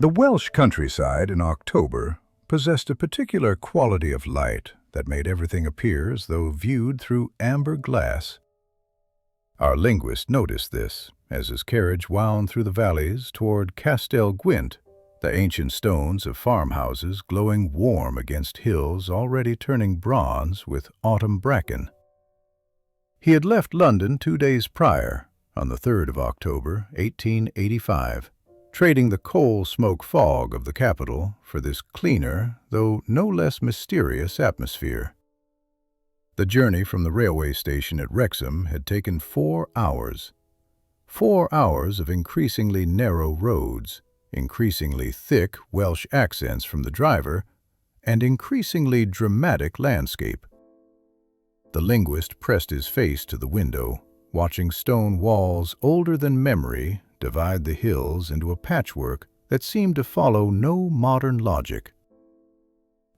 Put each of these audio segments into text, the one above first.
The Welsh countryside in October possessed a particular quality of light that made everything appear as though viewed through amber glass. Our linguist noticed this as his carriage wound through the valleys toward Castell Gwent, the ancient stones of farmhouses glowing warm against hills already turning bronze with autumn bracken. He had left London 2 days prior, on the 3rd of October, 1885, trading the coal-smoke fog of the capital for this cleaner, though no less mysterious atmosphere. The journey from the railway station at Wrexham had taken 4 hours. 4 hours of increasingly narrow roads, increasingly thick Welsh accents from the driver, and increasingly dramatic landscape. The linguist pressed his face to the window, watching stone walls older than memory divide the hills into a patchwork that seemed to follow no modern logic.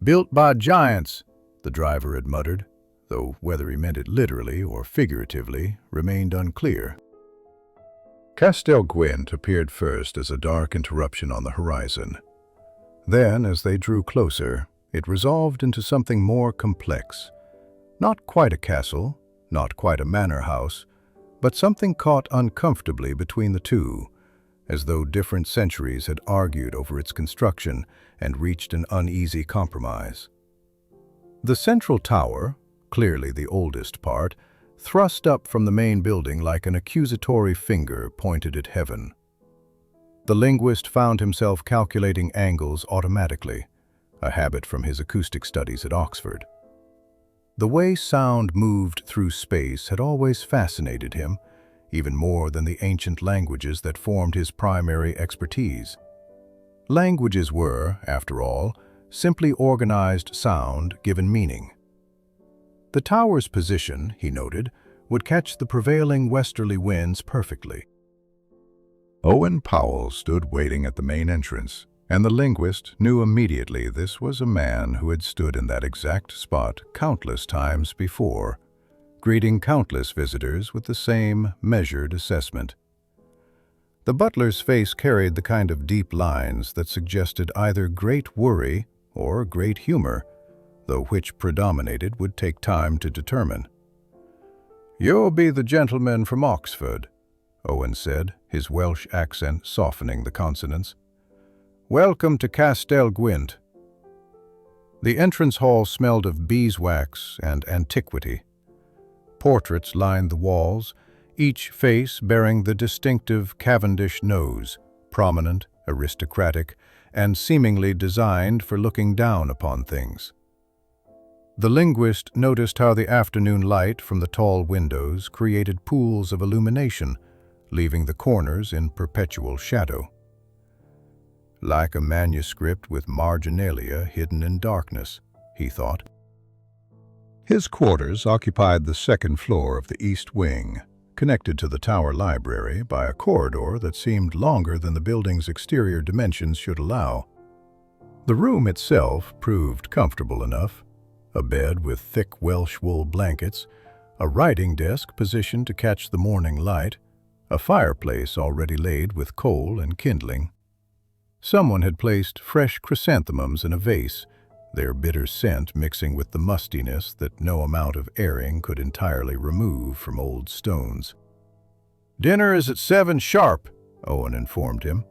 "Built by giants," the driver had muttered, though whether he meant it literally or figuratively remained unclear. Castell Gwent appeared first as a dark interruption on the horizon. Then, as they drew closer, it resolved into something more complex. Not quite a castle, not quite a manor house, but something caught uncomfortably between the two, as though different centuries had argued over its construction and reached an uneasy compromise. The central tower, clearly the oldest part, thrust up from the main building like an accusatory finger pointed at heaven. The linguist found himself calculating angles automatically, a habit from his acoustic studies at Oxford. The way sound moved through space had always fascinated him, even more than the ancient languages that formed his primary expertise. Languages were, after all, simply organized sound given meaning. The tower's position, he noted, would catch the prevailing westerly winds perfectly. Owen Powell stood waiting at the main entrance, and the linguist knew immediately this was a man who had stood in that exact spot countless times before, greeting countless visitors with the same measured assessment. The butler's face carried the kind of deep lines that suggested either great worry or great humor, though which predominated would take time to determine. "You'll be the gentleman from Oxford," Owen said, his Welsh accent softening the consonants. "Welcome to Castell Gwent." The entrance hall smelled of beeswax and antiquity. Portraits lined the walls, each face bearing the distinctive Cavendish nose, prominent, aristocratic, and seemingly designed for looking down upon things. The linguist noticed how the afternoon light from the tall windows created pools of illumination, leaving the corners in perpetual shadow. Like a manuscript with marginalia hidden in darkness, he thought. His quarters occupied the second floor of the east wing, connected to the tower library by a corridor that seemed longer than the building's exterior dimensions should allow. The room itself proved comfortable enough. A bed with thick Welsh wool blankets, a writing desk positioned to catch the morning light, a fireplace already laid with coal and kindling. Someone had placed fresh chrysanthemums in a vase, their bitter scent mixing with the mustiness that no amount of airing could entirely remove from old stones. "Dinner is at 7 sharp," Owen informed him.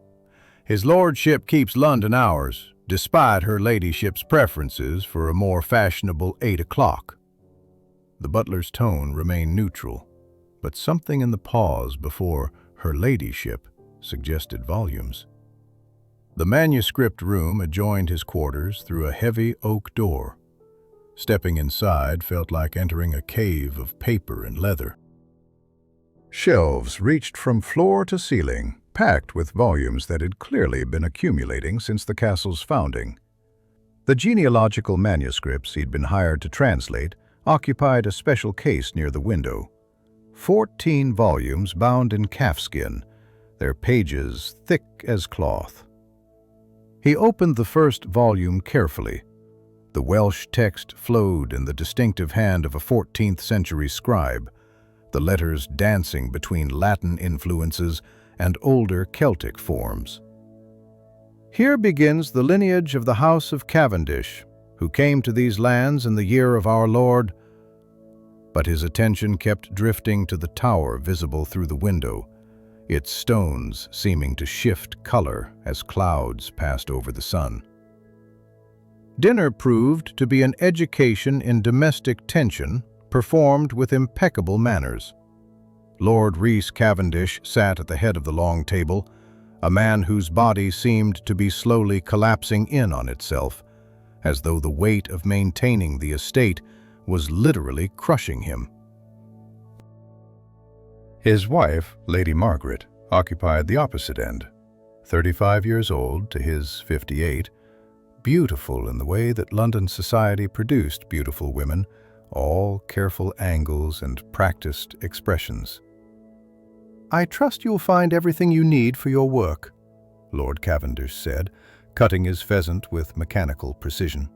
"His lordship keeps London hours, despite her ladyship's preferences for a more fashionable 8 o'clock. The butler's tone remained neutral, but something in the pause before "her ladyship" suggested volumes. The manuscript room adjoined his quarters through a heavy oak door. Stepping inside felt like entering a cave of paper and leather. Shelves reached from floor to ceiling, packed with volumes that had clearly been accumulating since the castle's founding. The genealogical manuscripts he'd been hired to translate occupied a special case near the window. 14 volumes bound in calfskin, their pages thick as cloth. He opened the first volume carefully. The Welsh text flowed in the distinctive hand of a 14th-century scribe, the letters dancing between Latin influences and older Celtic forms. Here begins the lineage of the House of Cavendish, who came to these lands in the year of our Lord. But his attention kept drifting to the tower visible through the window, its stones seeming to shift color as clouds passed over the sun. Dinner proved to be an education in domestic tension, performed with impeccable manners. Lord Rhys Cavendish sat at the head of the long table, a man whose body seemed to be slowly collapsing in on itself, as though the weight of maintaining the estate was literally crushing him. His wife, Lady Margaret, occupied the opposite end, 35 years old to his 58, beautiful in the way that London society produced beautiful women, all careful angles and practiced expressions. "I trust you'll find everything you need for your work," Lord Cavendish said, cutting his pheasant with mechanical precision.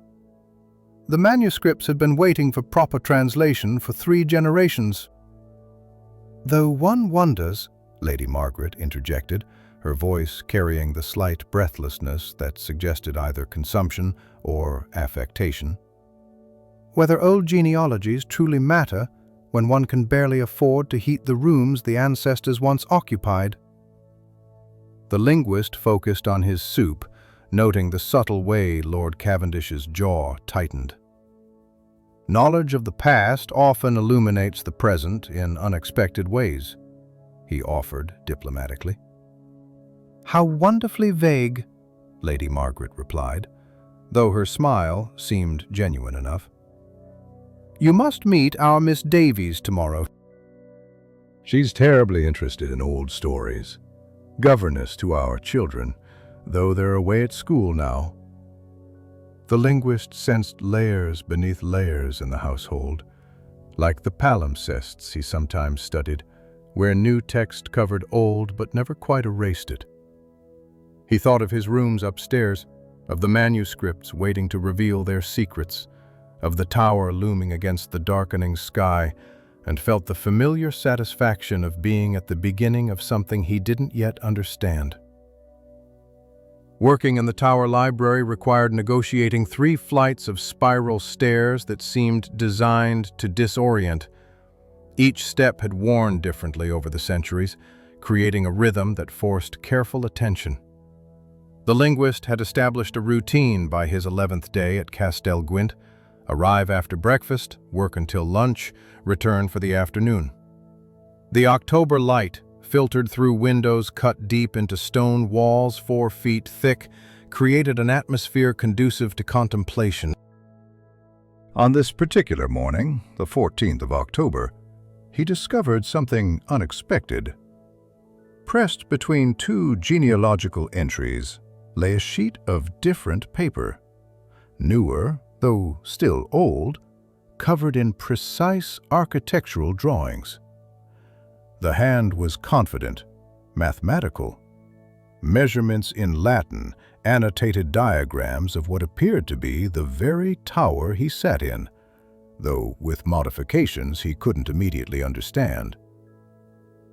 "The manuscripts had been waiting for proper translation for 3 generations." "Though one wonders," Lady Margaret interjected, her voice carrying the slight breathlessness that suggested either consumption or affectation, "whether old genealogies truly matter when one can barely afford to heat the rooms the ancestors once occupied." The linguist focused on his soup, noting the subtle way Lord Cavendish's jaw tightened. "Knowledge of the past often illuminates the present in unexpected ways," he offered diplomatically. "How wonderfully vague," Lady Margaret replied, though her smile seemed genuine enough. "You must meet our Miss Davies tomorrow. She's terribly interested in old stories. Governess to our children, though they're away at school now." The linguist sensed layers beneath layers in the household, like the palimpsests he sometimes studied, where new text covered old but never quite erased it. He thought of his rooms upstairs, of the manuscripts waiting to reveal their secrets, of the tower looming against the darkening sky, and felt the familiar satisfaction of being at the beginning of something he didn't yet understand. Working in the tower library required negotiating 3 flights of spiral stairs that seemed designed to disorient. Each step had worn differently over the centuries, creating a rhythm that forced careful attention. The linguist had established a routine by his 11th day at Castel Gwent: arrive after breakfast, work until lunch, return for the afternoon. The October light, filtered through windows cut deep into stone walls 4 feet thick, created an atmosphere conducive to contemplation. On this particular morning, the 14th of October, he discovered something unexpected. Pressed between 2 genealogical entries lay a sheet of different paper, newer, though still old, covered in precise architectural drawings. The hand was confident, mathematical. Measurements in Latin annotated diagrams of what appeared to be the very tower he sat in, though with modifications he couldn't immediately understand.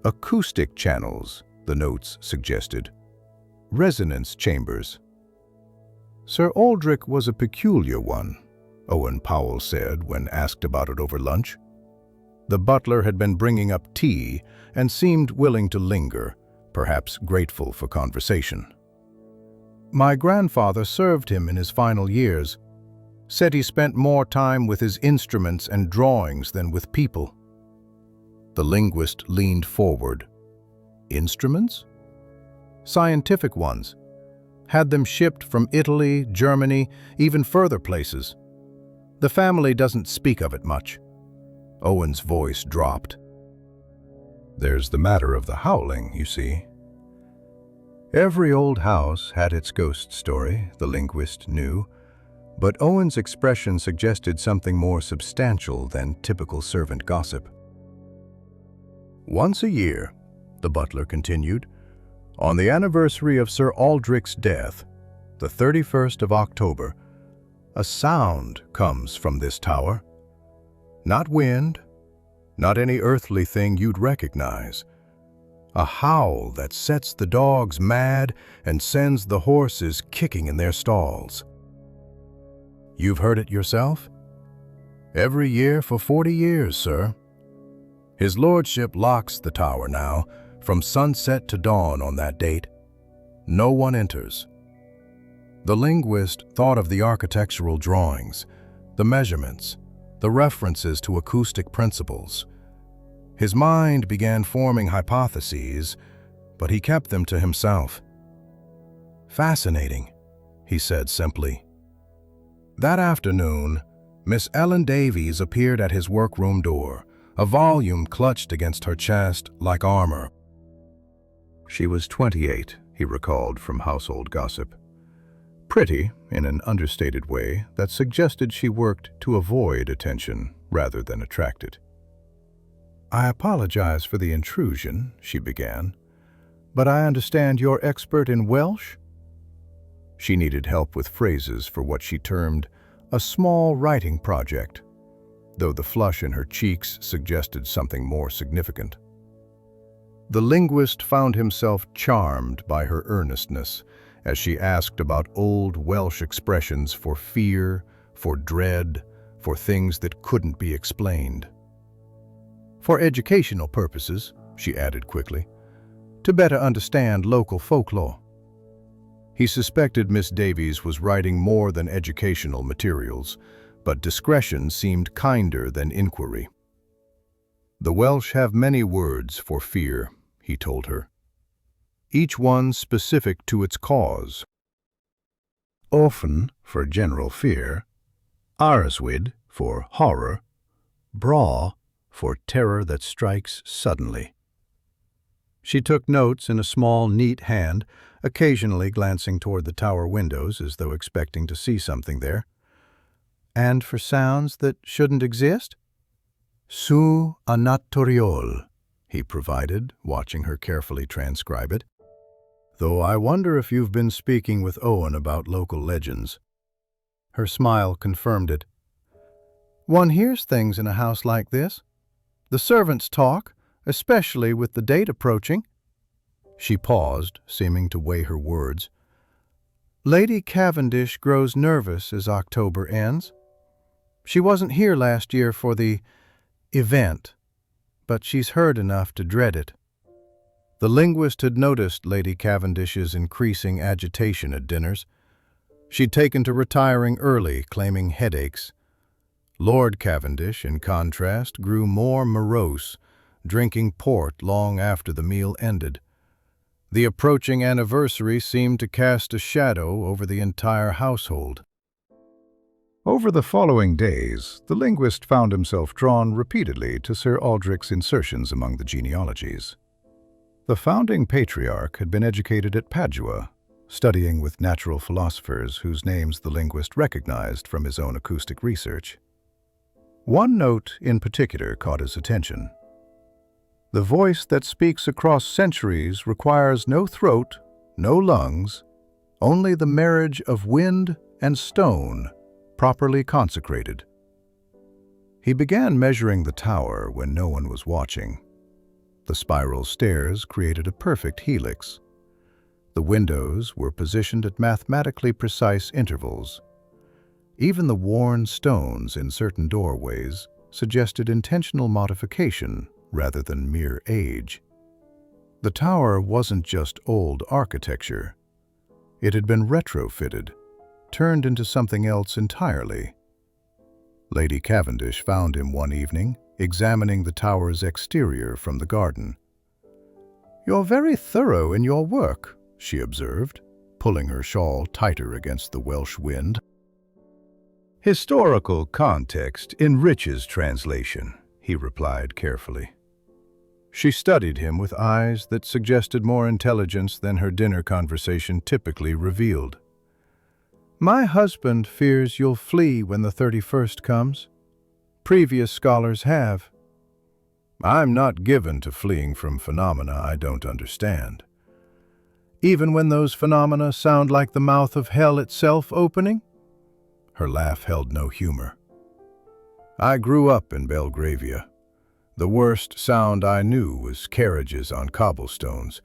Acoustic channels, the notes suggested. Resonance chambers. Sir Aldrich was a peculiar one, Owen Powell said when asked about it over lunch. The butler had been bringing up tea and seemed willing to linger, perhaps grateful for conversation. "My grandfather served him in his final years. Said he spent more time with his instruments and drawings than with people." The linguist leaned forward. "Instruments?" "Scientific ones. Had them shipped from Italy, Germany, even further places. The family doesn't speak of it much." Owen's voice dropped. "There's the matter of the howling, you see." Every old house had its ghost story, the linguist knew, but Owen's expression suggested something more substantial than typical servant gossip. "Once a year," the butler continued, "on the anniversary of Sir Aldrich's death, the 31st of October, a sound comes from this tower. Not wind, not any earthly thing you'd recognize. a howl that sets the dogs mad and sends the horses kicking in their stalls. You've heard it yourself? Every year for 40 years, sir. His lordship locks the tower now, from sunset to dawn on that date. No one enters. The linguist thought of the architectural drawings, the measurements, the references to acoustic principles. His mind began forming hypotheses, but he kept them to himself. "Fascinating," he said simply. That afternoon, Miss Ellen Davies appeared at his workroom door, a volume clutched against her chest like armor. She was 28, he recalled from household gossip. Pretty, in an understated way that suggested she worked to avoid attention rather than attract it. "I apologize for the intrusion," she began, "but I understand you're expert in Welsh?" She needed help with phrases for what she termed a small writing project, though the flush in her cheeks suggested something more significant. The linguist found himself charmed by her earnestness as she asked about old Welsh expressions for fear, for dread, for things that couldn't be explained. "For educational purposes," she added quickly, "to better understand local folklore." He suspected Miss Davies was writing more than educational materials, but discretion seemed kinder than inquiry. "The Welsh have many words for fear," he told her, "each one specific to its cause. Often for general fear, arswyd for horror, bra for terror that strikes suddenly." She took notes in a small, neat hand, occasionally glancing toward the tower windows as though expecting to see something there. "And for sounds that shouldn't exist?" "Su anatoriol," he provided, watching her carefully transcribe it. "Though I wonder if you've been speaking with Owen about local legends." Her smile confirmed it. "One hears things in a house like this. The servants talk, especially with the date approaching." She paused, seeming to weigh her words. "Lady Cavendish grows nervous as October ends. She wasn't here last year for the event, but she's heard enough to dread it." The linguist had noticed Lady Cavendish's increasing agitation at dinners. She'd taken to retiring early, claiming headaches. Lord Cavendish, in contrast, grew more morose, drinking port long after the meal ended. The approaching anniversary seemed to cast a shadow over the entire household. Over the following days, the linguist found himself drawn repeatedly to Sir Aldrich's insertions among the genealogies. The founding patriarch had been educated at Padua, studying with natural philosophers whose names the linguist recognized from his own acoustic research. One note in particular caught his attention. "The voice that speaks across centuries requires no throat, no lungs, only the marriage of wind and stone, properly consecrated." He began measuring the tower when no one was watching. The spiral stairs created a perfect helix. The windows were positioned at mathematically precise intervals. Even the worn stones in certain doorways suggested intentional modification rather than mere age. The tower wasn't just old architecture. It had been retrofitted, turned into something else entirely. Lady Cavendish found him one evening, examining the tower's exterior from the garden. "You're very thorough in your work," she observed, pulling her shawl tighter against the Welsh wind. "Historical context enriches translation," he replied carefully. She studied him with eyes that suggested more intelligence than her dinner conversation typically revealed. "My husband fears you'll flee when the 31st comes. Previous scholars have." "I'm not given to fleeing from phenomena I don't understand." "Even when those phenomena sound like the mouth of hell itself opening?" Her laugh held no humor. "I grew up in Belgravia. The worst sound I knew was carriages on cobblestones.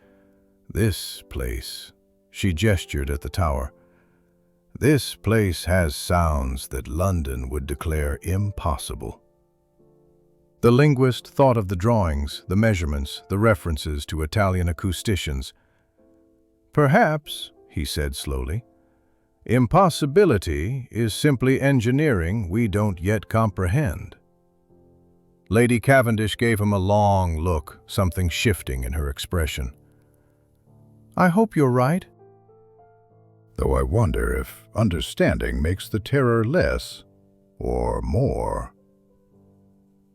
This place, she gestured at the tower, this place has sounds that London would declare impossible. The linguist thought of the drawings, the measurements, the references to Italian acousticians. Perhaps, he said slowly, impossibility is simply engineering we don't yet comprehend. Lady Cavendish gave him a long look, something shifting in her expression. I hope you're right. Though I wonder if understanding makes the terror less or more.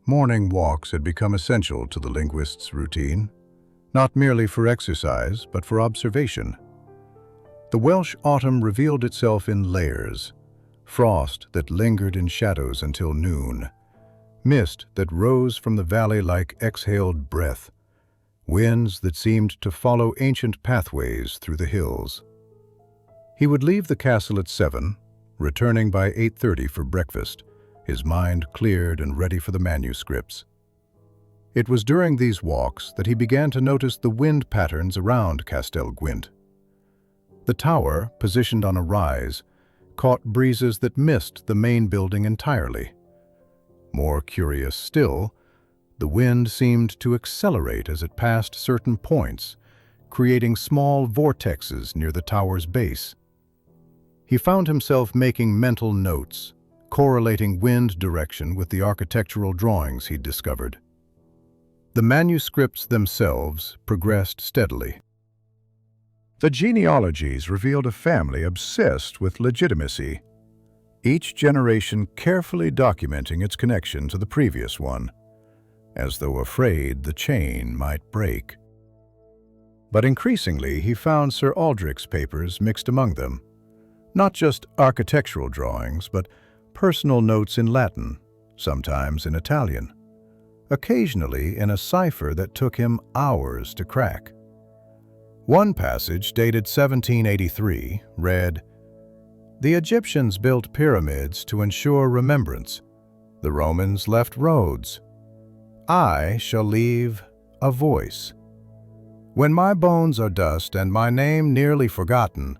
Morning walks had become essential to the linguist's routine, not merely for exercise, but for observation. The Welsh autumn revealed itself in layers, frost that lingered in shadows until noon, mist that rose from the valley like exhaled breath, winds that seemed to follow ancient pathways through the hills. He would leave the castle at 7, returning by 8:30 for breakfast, his mind cleared and ready for the manuscripts. It was during these walks that he began to notice the wind patterns around Castell Gwent. The tower, positioned on a rise, caught breezes that missed the main building entirely. More curious still, the wind seemed to accelerate as it passed certain points, creating small vortexes near the tower's base. He found himself making mental notes, correlating wind direction with the architectural drawings he'd discovered. The manuscripts themselves progressed steadily. The genealogies revealed a family obsessed with legitimacy, each generation carefully documenting its connection to the previous one, as though afraid the chain might break. But increasingly he found Sir Aldrich's papers mixed among them, not just architectural drawings, but personal notes in Latin, sometimes in Italian, occasionally in a cipher that took him hours to crack. One passage, dated 1783, read, "The Egyptians built pyramids to ensure remembrance. The Romans left roads. I shall leave a voice. When my bones are dust and my name nearly forgotten,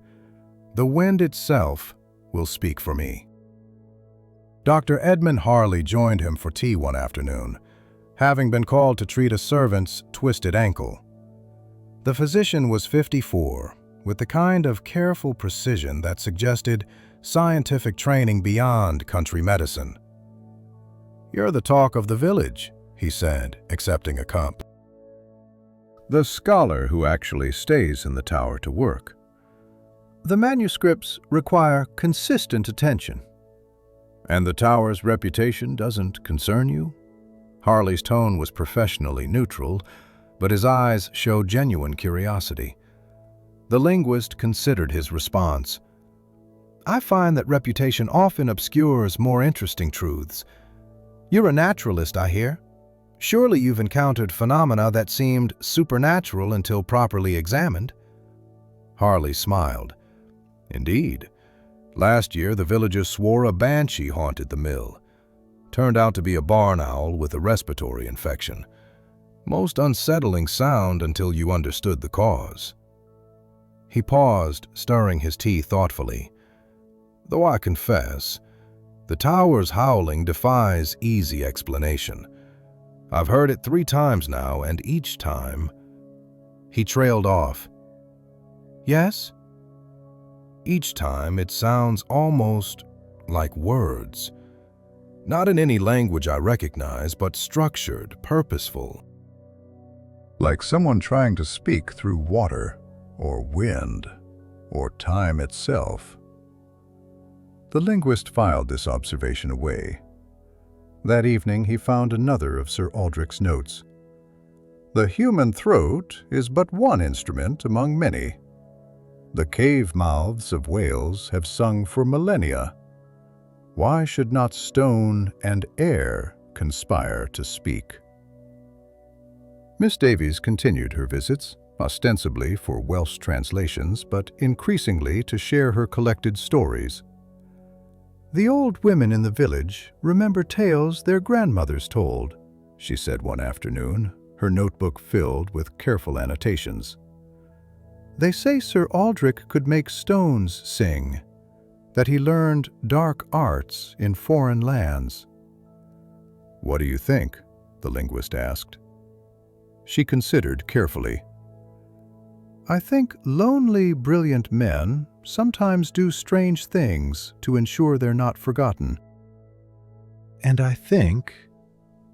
the wind itself will speak for me." Dr. Edmund Harley joined him for tea one afternoon, having been called to treat a servant's twisted ankle. The physician was 54, with the kind of careful precision that suggested scientific training beyond country medicine. "You're the talk of the village," he said, accepting a cup. "The scholar who actually stays in the tower to work. The manuscripts require consistent attention." "And the tower's reputation doesn't concern you?" Harley's tone was professionally neutral, but his eyes showed genuine curiosity. The linguist considered his response. "I find that reputation often obscures more interesting truths. You're a naturalist, I hear. Surely you've encountered phenomena that seemed supernatural until properly examined." Harley smiled. "Indeed. Last year the villagers swore a banshee haunted the mill. Turned out to be a barn owl with a respiratory infection. Most unsettling sound until you understood the cause." He paused, stirring his tea thoughtfully. "Though I confess, the tower's howling defies easy explanation. I've heard it 3 times now, and each time..." He trailed off. "Yes?" "Each time it sounds almost like words. Not in any language I recognize, but structured, purposeful. Like someone trying to speak through water, or wind, or time itself." The linguist filed this observation away. That evening he found another of Sir Aldrich's notes. "The human throat is but one instrument among many. The cave mouths of Wales have sung for millennia. Why should not stone and air conspire to speak?" Miss Davies continued her visits, ostensibly for Welsh translations, but increasingly to share her collected stories. "The old women in the village remember tales their grandmothers told," she said one afternoon, her notebook filled with careful annotations. "They say Sir Aldrich could make stones sing, that he learned dark arts in foreign lands." "What do you think?" the linguist asked. She considered carefully. "I think lonely, brilliant men sometimes do strange things to ensure they're not forgotten. And I think—"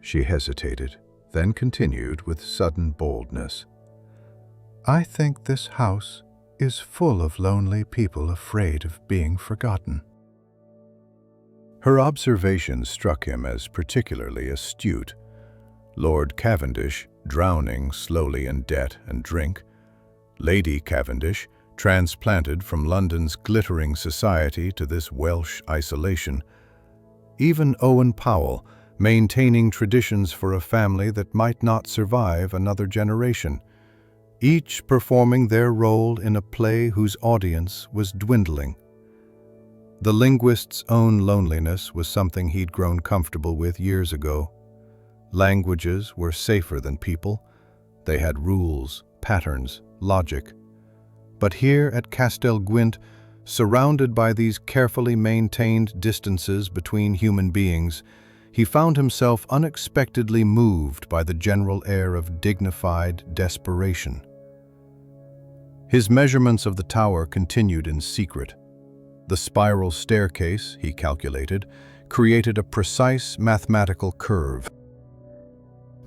She hesitated, then continued with sudden boldness. "I think this house is full of lonely people afraid of being forgotten." Her observation struck him as particularly astute. Lord Cavendish, drowning slowly in debt and drink; Lady Cavendish, transplanted from London's glittering society to this Welsh isolation; even Owen Powell, maintaining traditions for a family that might not survive another generation, each performing their role in a play whose audience was dwindling. The linguist's own loneliness was something he'd grown comfortable with years ago. Languages were safer than people. They had rules, patterns, logic. But here at Castell Gwent, surrounded by these carefully maintained distances between human beings, he found himself unexpectedly moved by the general air of dignified desperation. His measurements of the tower continued in secret. The spiral staircase, he calculated, created a precise mathematical curve.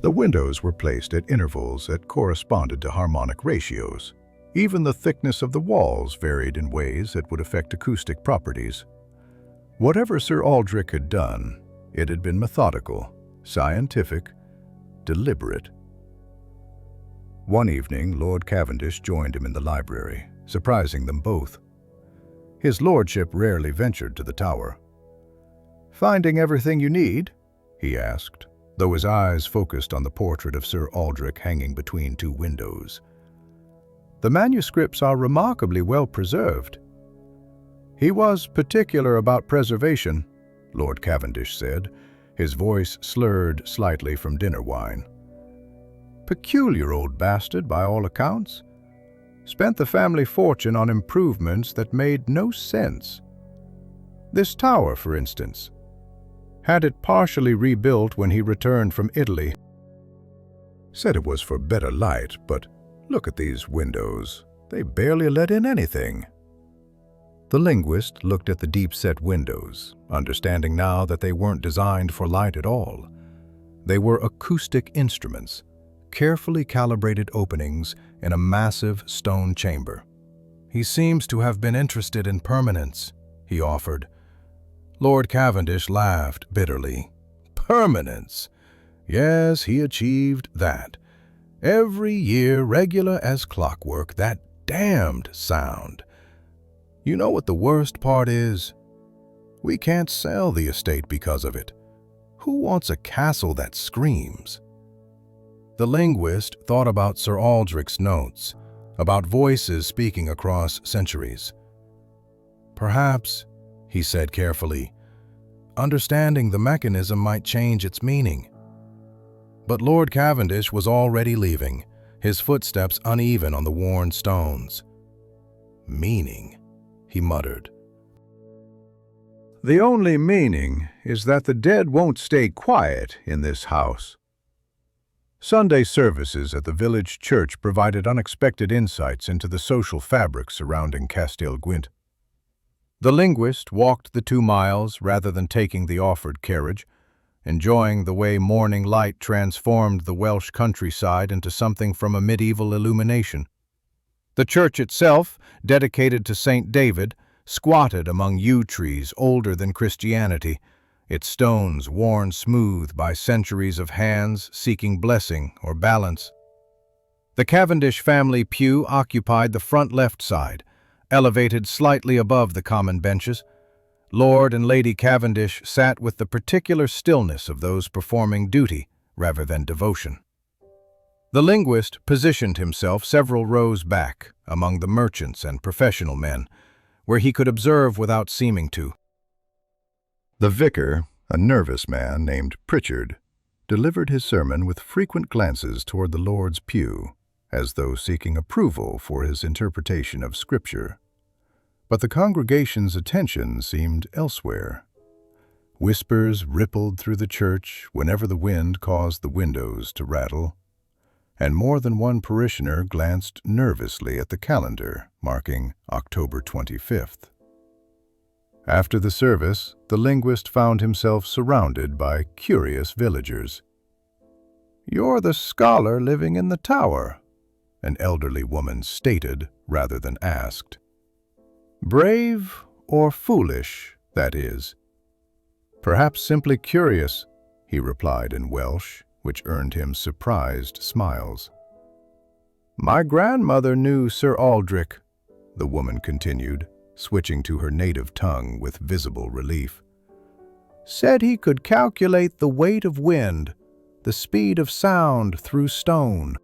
The windows were placed at intervals that corresponded to harmonic ratios. Even the thickness of the walls varied in ways that would affect acoustic properties. Whatever Sir Aldrich had done, it had been methodical, scientific, deliberate. One evening, Lord Cavendish joined him in the library, surprising them both. His lordship rarely ventured to the tower. "Finding everything you need?" he asked, though his eyes focused on the portrait of Sir Aldrich hanging between two windows. "The manuscripts are remarkably well preserved." "He was particular about preservation," Lord Cavendish said, his voice slurred slightly from dinner wine. "Peculiar old bastard, by all accounts. Spent the family fortune on improvements that made no sense. This tower, for instance. Had it partially rebuilt when he returned from Italy. Said it was for better light, but look at these windows. They barely let in anything." The linguist looked at the deep-set windows, understanding now that they weren't designed for light at all. They were acoustic instruments, carefully calibrated openings in a massive stone chamber. "He seems to have been interested in permanence," he offered. Lord Cavendish laughed bitterly. "Permanence? Yes, he achieved that. Every year, regular as clockwork, that damned sound. You know what the worst part is? We can't sell the estate because of it. Who wants a castle that screams?" The linguist thought about Sir Aldrich's notes, about voices speaking across centuries. "Perhaps," he said carefully, "understanding the mechanism might change its meaning." But Lord Cavendish was already leaving, his footsteps uneven on the worn stones. "Meaning," he muttered. "The only meaning is that the dead won't stay quiet in this house." Sunday services at the village church provided unexpected insights into the social fabric surrounding Castell Gwent. The linguist walked the 2 miles rather than taking the offered carriage, enjoying the way morning light transformed the Welsh countryside into something from a medieval illumination. The church itself, dedicated to St. David, squatted among yew trees older than Christianity, its stones worn smooth by centuries of hands seeking blessing or balance. The Cavendish family pew occupied the front left side, elevated slightly above the common benches. Lord and Lady Cavendish sat with the particular stillness of those performing duty rather than devotion. The linguist positioned himself several rows back, among the merchants and professional men, where he could observe without seeming to. The vicar, a nervous man named Pritchard, delivered his sermon with frequent glances toward the Lord's pew, as though seeking approval for his interpretation of Scripture. But the congregation's attention seemed elsewhere. Whispers rippled through the church whenever the wind caused the windows to rattle, and more than one parishioner glanced nervously at the calendar marking October 25th. After the service, the linguist found himself surrounded by curious villagers. "You're the scholar living in the tower," an elderly woman stated rather than asked. "Brave or foolish, that is." "Perhaps simply curious," he replied in Welsh, which earned him surprised smiles. "My grandmother knew Sir Aldrich," the woman continued, switching to her native tongue with visible relief. "Said he could calculate the weight of wind, the speed of sound through stone."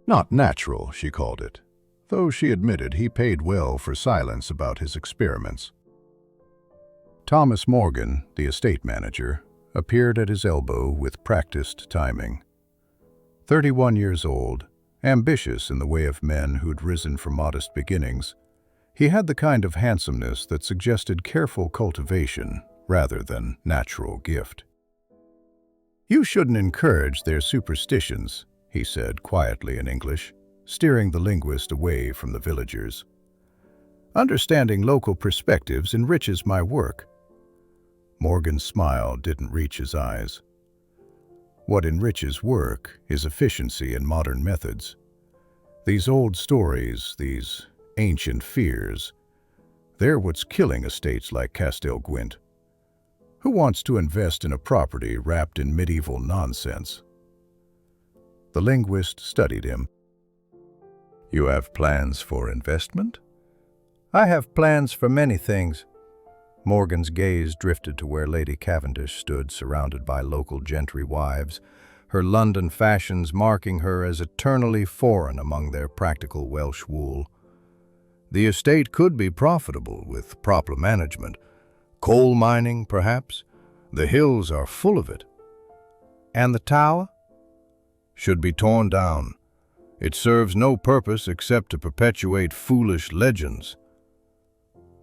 Not natural, she called it, though she admitted he paid well for silence about his experiments. Thomas Morgan, the estate manager, appeared at his elbow with practiced timing. 31 years old, ambitious in the way of men who'd risen from modest beginnings, he had the kind of handsomeness that suggested careful cultivation rather than natural gift. "You shouldn't encourage their superstitions," he said quietly in English, steering the linguist away from the villagers. "Understanding local perspectives enriches my work." Morgan's smile didn't reach his eyes. What enriches work is efficiency and modern methods. These old stories, these ancient fears, they're what's killing estates like Castell Gwent. Who wants to invest in a property wrapped in medieval nonsense? The linguist studied him. "You have plans for investment?" "I have plans for many things." Morgan's gaze drifted to where Lady Cavendish stood surrounded by local gentry wives, her London fashions marking her as eternally foreign among their practical Welsh wool. "The estate could be profitable with proper management. Coal mining, perhaps. The hills are full of it." "And the tower?" "Should be torn down. It serves no purpose except to perpetuate foolish legends."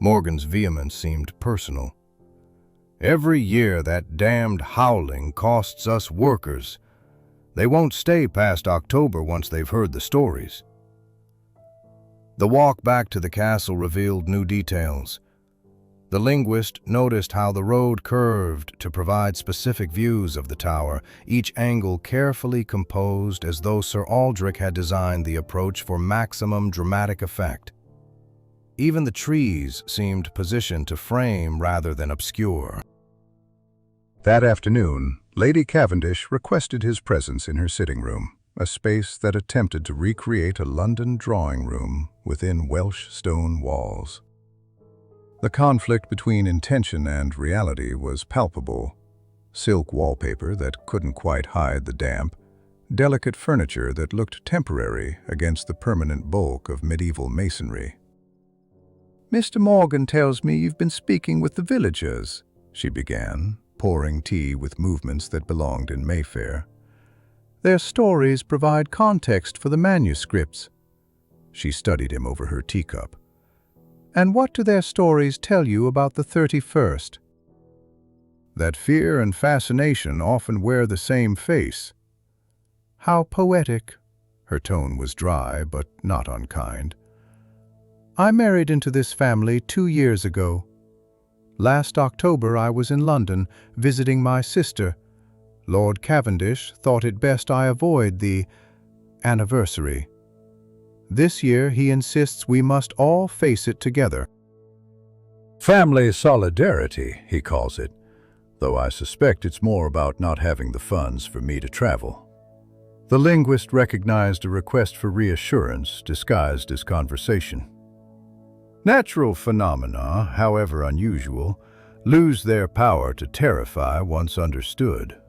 Morgan's vehemence seemed personal. "Every year that damned howling costs us workers. They won't stay past October once they've heard the stories." The walk back to the castle revealed new details. The linguist noticed how the road curved to provide specific views of the tower, each angle carefully composed as though Sir Aldrich had designed the approach for maximum dramatic effect. Even the trees seemed positioned to frame rather than obscure. That afternoon, Lady Cavendish requested his presence in her sitting room, a space that attempted to recreate a London drawing room within Welsh stone walls. The conflict between intention and reality was palpable. Silk wallpaper that couldn't quite hide the damp, delicate furniture that looked temporary against the permanent bulk of medieval masonry. "Mr. Morgan tells me you've been speaking with the villagers," she began, pouring tea with movements that belonged in Mayfair. "Their stories provide context for the manuscripts." She studied him over her teacup. "And what do their stories tell you about the 31st? "That fear and fascination often wear the same face." "How poetic." Her tone was dry, but not unkind. "I married into this family 2 years ago. Last October I was in London visiting my sister. Lord Cavendish thought it best I avoid the anniversary. This year he insists we must all face it together. Family solidarity, he calls it, though I suspect it's more about not having the funds for me to travel." The linguist recognized a request for reassurance disguised as conversation. "Natural phenomena, however unusual, lose their power to terrify once understood."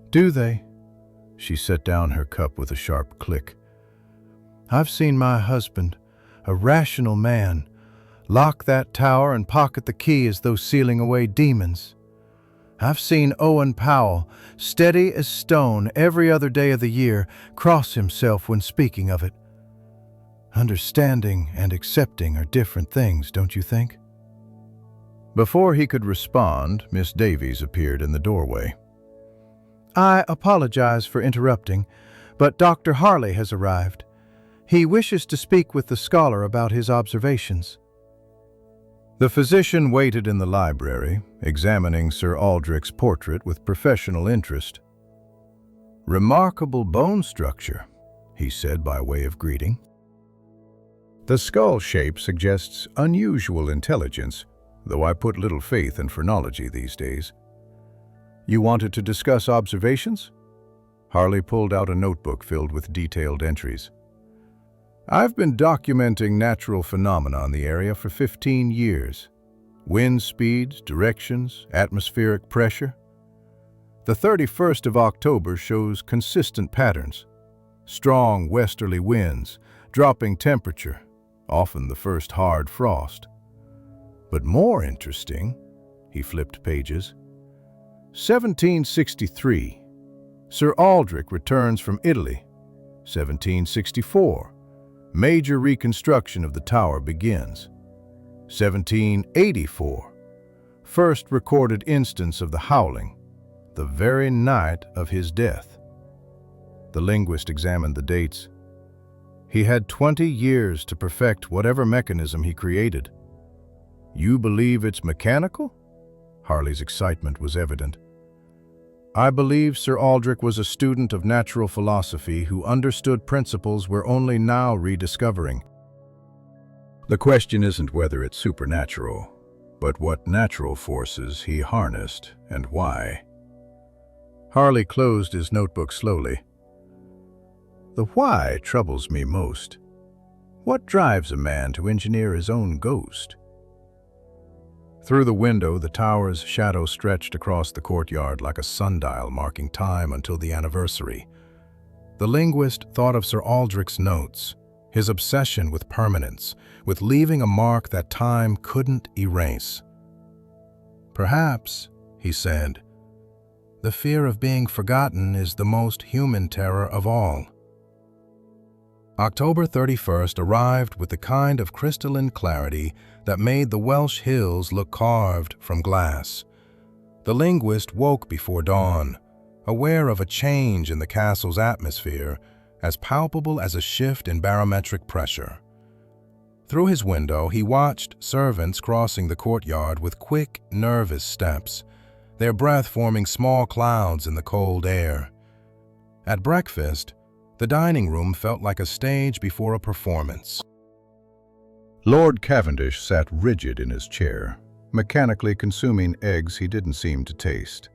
"Do they?" She set down her cup with a sharp click. "I've seen my husband, a rational man, lock that tower and pocket the key as though sealing away demons. I've seen Owen Powell, steady as stone every other day of the year, cross himself when speaking of it. Understanding and accepting are different things, don't you think? Before he could respond, Miss Davies appeared in the doorway. I apologize for interrupting, but Dr. Harley has arrived. He wishes to speak with the scholar about his observations. The physician waited in the library, examining Sir Aldrich's portrait with professional interest. Remarkable bone structure, he said by way of greeting. The skull shape suggests unusual intelligence, though I put little faith in phrenology these days. You wanted to discuss observations? Harley pulled out a notebook filled with detailed entries. I've been documenting natural phenomena in the area for 15 years. Wind speeds, directions, atmospheric pressure. The 31st of October shows consistent patterns. Strong westerly winds, dropping temperature, often the first hard frost. But more interesting, he flipped pages. 1763, Sir Aldrich returns from Italy. 1764, major reconstruction of the tower begins. 1784, first recorded instance of the howling, the very night of his death. The linguist examined the dates. He had 20 years to perfect whatever mechanism he created. You believe it's mechanical? Harley's excitement was evident. I believe Sir Aldrich was a student of natural philosophy who understood principles we're only now rediscovering. The question isn't whether it's supernatural, but what natural forces he harnessed and why. Harley closed his notebook slowly. The why troubles me most. What drives a man to engineer his own ghost? Through the window, the tower's shadow stretched across the courtyard like a sundial marking time until the anniversary. The linguist thought of Sir Aldrich's notes, his obsession with permanence, with leaving a mark that time couldn't erase. Perhaps, he said, the fear of being forgotten is the most human terror of all. October 31st arrived with the kind of crystalline clarity that made the Welsh hills look carved from glass. The linguist woke before dawn, aware of a change in the castle's atmosphere as palpable as a shift in barometric pressure. Through his window, he watched servants crossing the courtyard with quick, nervous steps, their breath forming small clouds in the cold air. At breakfast, the dining room felt like a stage before a performance. Lord Cavendish sat rigid in his chair, mechanically consuming eggs he didn't seem to taste.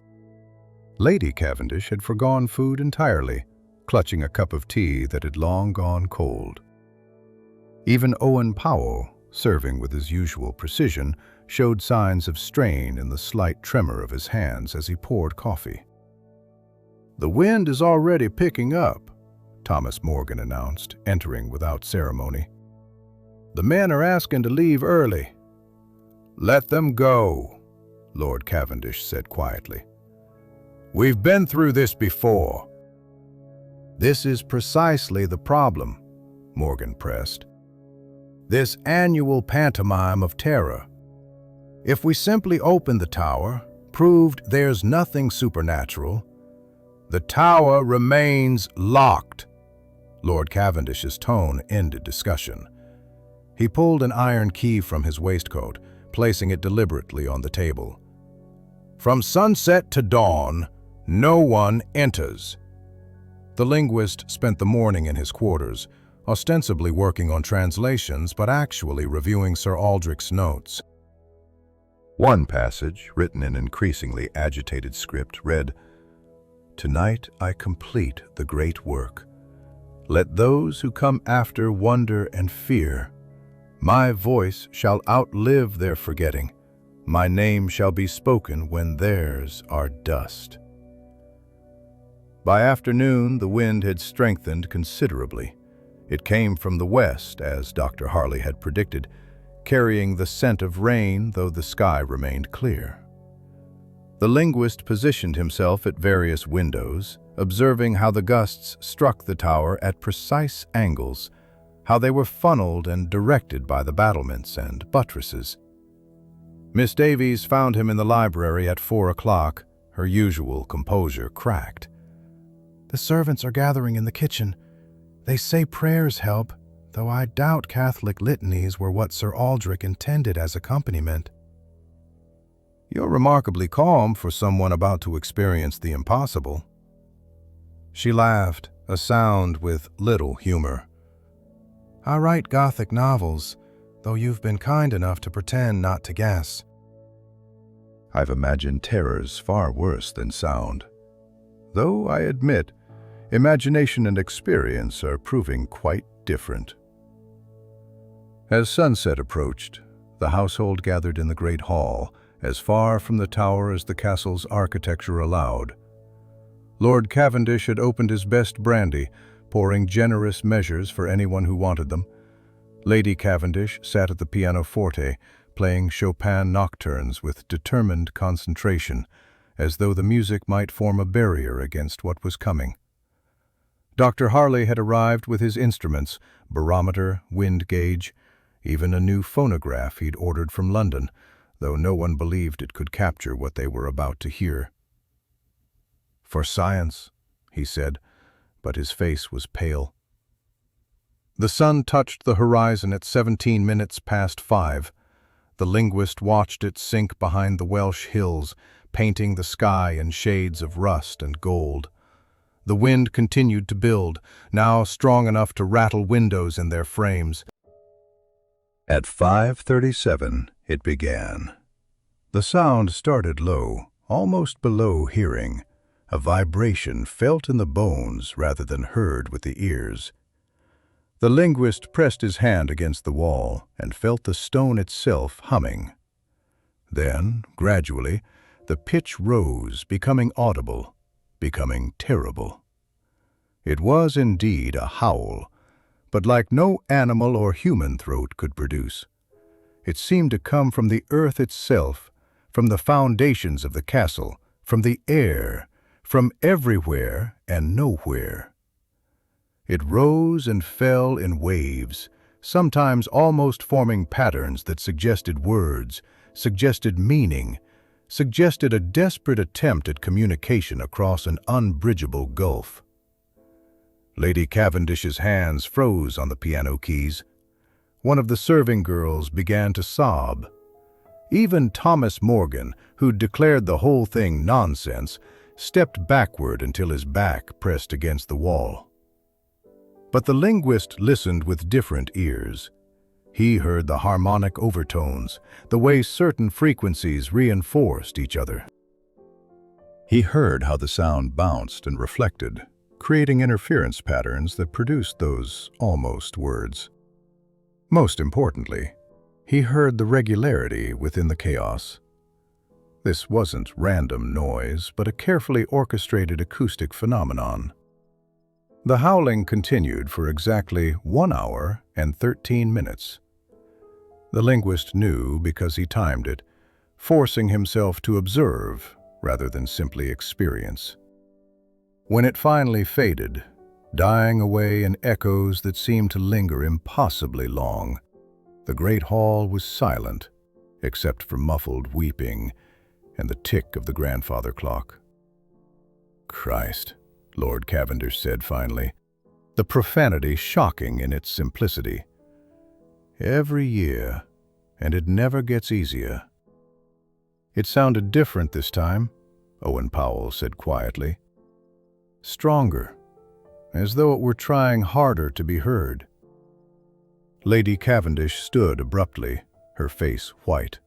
Lady Cavendish had forgone food entirely, clutching a cup of tea that had long gone cold. Even Owen Powell, serving with his usual precision, showed signs of strain in the slight tremor of his hands as he poured coffee. The wind is already picking up, Thomas Morgan announced, entering without ceremony. The men are asking to leave early. Let them go, Lord Cavendish said quietly. We've been through this before. This is precisely the problem, Morgan pressed. This annual pantomime of terror. If we simply opened the tower, proved there's nothing supernatural, the tower remains locked. Lord Cavendish's tone ended discussion. He pulled an iron key from his waistcoat, placing it deliberately on the table. From sunset to dawn, no one enters. The linguist spent the morning in his quarters, ostensibly working on translations but actually reviewing Sir Aldrich's notes. One passage, written in increasingly agitated script, read, "Tonight I complete the great work. Let those who come after wonder and fear. My voice shall outlive their forgetting. My name shall be spoken when theirs are dust." By afternoon, the wind had strengthened considerably. It came from the west, as Dr. Harley had predicted, carrying the scent of rain, though the sky remained clear. The linguist positioned himself at various windows, observing how the gusts struck the tower at precise angles, how they were funneled and directed by the battlements and buttresses. Miss Davies found him in the library at 4 o'clock, her usual composure cracked. "The servants are gathering in the kitchen. They say prayers help, though I doubt Catholic litanies were what Sir Aldrich intended as accompaniment." "You're remarkably calm for someone about to experience the impossible." She laughed, a sound with little humor. "I write Gothic novels, though you've been kind enough to pretend not to guess." I've imagined terrors far worse than sound. Though I admit, imagination and experience are proving quite different. As sunset approached, the household gathered in the great hall, as far from the tower as the castle's architecture allowed. Lord Cavendish had opened his best brandy, pouring generous measures for anyone who wanted them. Lady Cavendish sat at the pianoforte, playing Chopin nocturnes with determined concentration, as though the music might form a barrier against what was coming. Dr. Harley had arrived with his instruments, barometer, wind gauge, even a new phonograph he'd ordered from London, though no one believed it could capture what they were about to hear. "For science," he said, but his face was pale. The sun touched the horizon at 17 minutes past 5. The linguist watched it sink behind the Welsh hills, painting the sky in shades of rust and gold. The wind continued to build, now strong enough to rattle windows in their frames. At 5:37, it began. The sound started low, almost below hearing, a vibration felt in the bones rather than heard with the ears. The linguist pressed his hand against the wall and felt the stone itself humming. Then, gradually, the pitch rose, becoming audible, becoming terrible. It was indeed a howl, but like no animal or human throat could produce. It seemed to come from the earth itself, from the foundations of the castle, from the air, from everywhere and nowhere. It rose and fell in waves, sometimes almost forming patterns that suggested words, suggested meaning, suggested a desperate attempt at communication across an unbridgeable gulf. Lady Cavendish's hands froze on the piano keys. One of the serving girls began to sob. Even Thomas Morgan, who'd declared the whole thing nonsense, stepped backward until his back pressed against the wall. But the linguist listened with different ears. He heard the harmonic overtones, the way certain frequencies reinforced each other. He heard how the sound bounced and reflected, creating interference patterns that produced those almost words. Most importantly, he heard the regularity within the chaos. This wasn't random noise, but a carefully orchestrated acoustic phenomenon. The howling continued for exactly 1 hour and 13 minutes. The linguist knew because he timed it, forcing himself to observe rather than simply experience. When it finally faded, dying away in echoes that seemed to linger impossibly long, the great hall was silent, except for muffled weeping and the tick of the grandfather clock. "Christ," Lord Cavendish said finally, the profanity shocking in its simplicity. "Every year, and it never gets easier." "It sounded different this time," Owen Powell said quietly. "Stronger, as though it were trying harder to be heard." Lady Cavendish stood abruptly, her face white.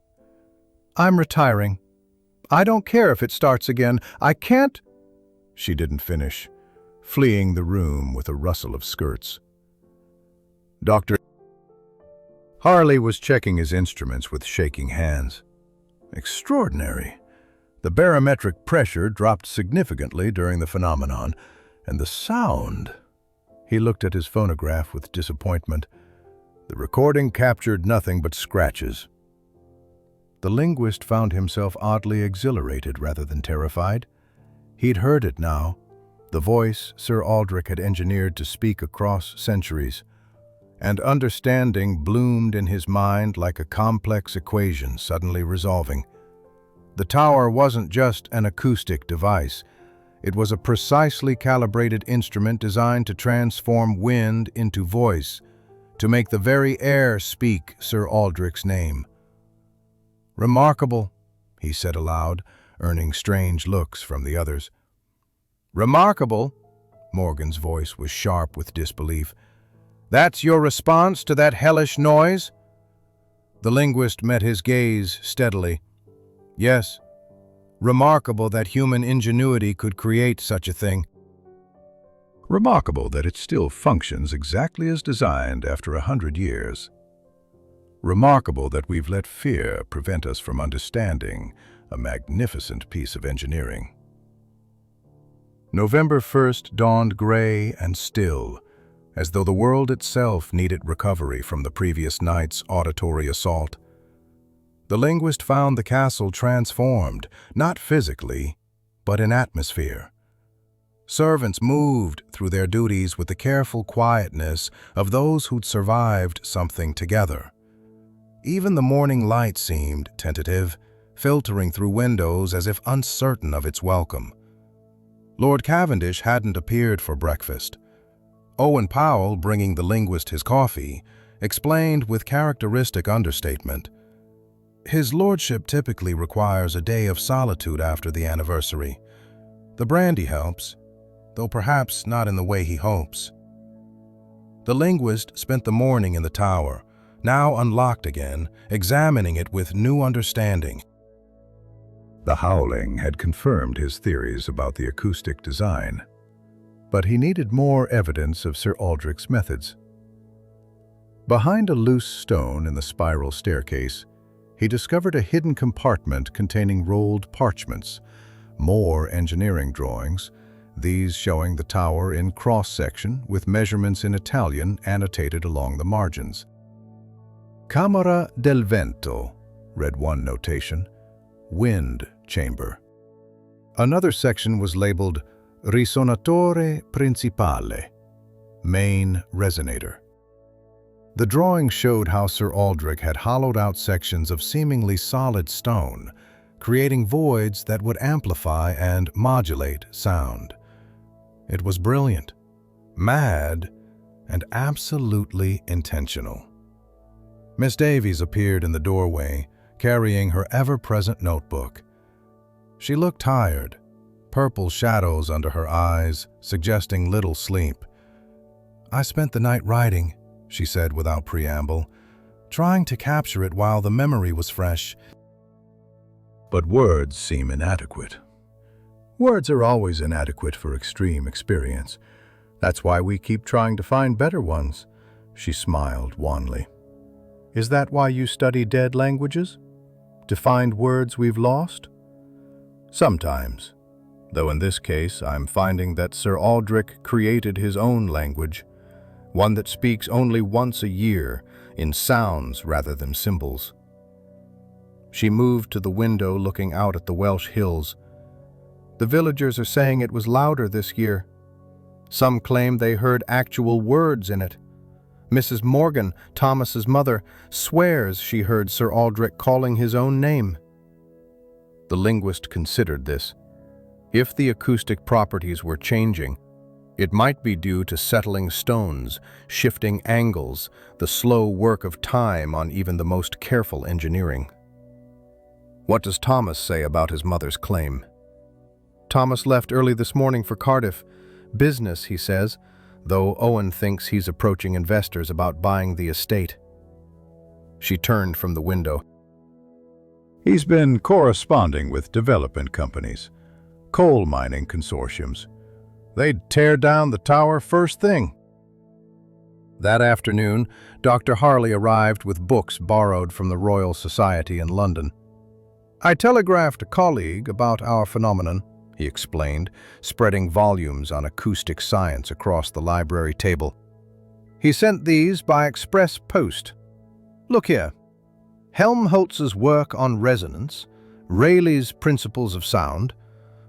"I'm retiring. I don't care if it starts again. I can't—" She didn't finish, fleeing the room with a rustle of skirts. Dr. Harley was checking his instruments with shaking hands. Extraordinary. The barometric pressure dropped significantly during the phenomenon, and the sound— He looked at his phonograph with disappointment. The recording captured nothing but scratches. The linguist found himself oddly exhilarated rather than terrified. He'd heard it now, the voice Sir Aldrich had engineered to speak across centuries, and understanding bloomed in his mind like a complex equation suddenly resolving. The tower wasn't just an acoustic device. It was a precisely calibrated instrument designed to transform wind into voice, to make the very air speak Sir Aldrich's name. "Remarkable," he said aloud, earning strange looks from the others. "Remarkable?" Morgan's voice was sharp with disbelief. "That's your response to that hellish noise?" The linguist met his gaze steadily. "Yes, remarkable that human ingenuity could create such a thing." Remarkable that it still functions exactly as designed after 100 years. Remarkable that we've let fear prevent us from understanding a magnificent piece of engineering. November 1st dawned gray and still, as though the world itself needed recovery from the previous night's auditory assault. The linguist found the castle transformed, not physically, but in atmosphere. Servants moved through their duties with the careful quietness of those who'd survived something together. Even the morning light seemed tentative, filtering through windows as if uncertain of its welcome. Lord Cavendish hadn't appeared for breakfast. Owen Powell, bringing the linguist his coffee, explained with characteristic understatement, "His lordship typically requires a day of solitude after the anniversary. The brandy helps, though perhaps not in the way he hopes." The linguist spent the morning in the tower, now unlocked again, examining it with new understanding. The howling had confirmed his theories about the acoustic design, but he needed more evidence of Sir Aldrich's methods. Behind a loose stone in the spiral staircase, he discovered a hidden compartment containing rolled parchments, more engineering drawings, these showing the tower in cross-section with measurements in Italian annotated along the margins. "Camera del vento," read one notation, "wind chamber." Another section was labeled "Risonatore principale," main resonator. The drawing showed how Sir Aldrich had hollowed out sections of seemingly solid stone, creating voids that would amplify and modulate sound. It was brilliant, mad, and absolutely intentional. Miss Davies appeared in the doorway, carrying her ever-present notebook. She looked tired, purple shadows under her eyes, suggesting little sleep. "I spent the night writing," she said without preamble, "trying to capture it while the memory was fresh." But words seem inadequate. Words are always inadequate for extreme experience. That's why we keep trying to find better ones. She smiled wanly. "Is that why you study dead languages? To find words we've lost?" "Sometimes. Though in this case, I'm finding that Sir Aldrich created his own language, one that speaks only once a year, in sounds rather than symbols." She moved to the window looking out at the Welsh hills. "The villagers are saying it was louder this year. Some claim they heard actual words in it. Mrs. Morgan, Thomas's mother, swears she heard Sir Aldrich calling his own name." The linguist considered this. If the acoustic properties were changing, it might be due to settling stones, shifting angles, the slow work of time on even the most careful engineering. "What does Thomas say about his mother's claim?" "Thomas left early this morning for Cardiff. Business, he says, though Owen thinks he's approaching investors about buying the estate." She turned from the window. "He's been corresponding with development companies, coal mining consortiums. They'd tear down the tower first thing." That afternoon, Dr. Harley arrived with books borrowed from the Royal Society in London. "I telegraphed a colleague about our phenomenon," he explained, spreading volumes on acoustic science across the library table. "He sent these by express post. Look here." Helmholtz's work on resonance, Rayleigh's principles of sound,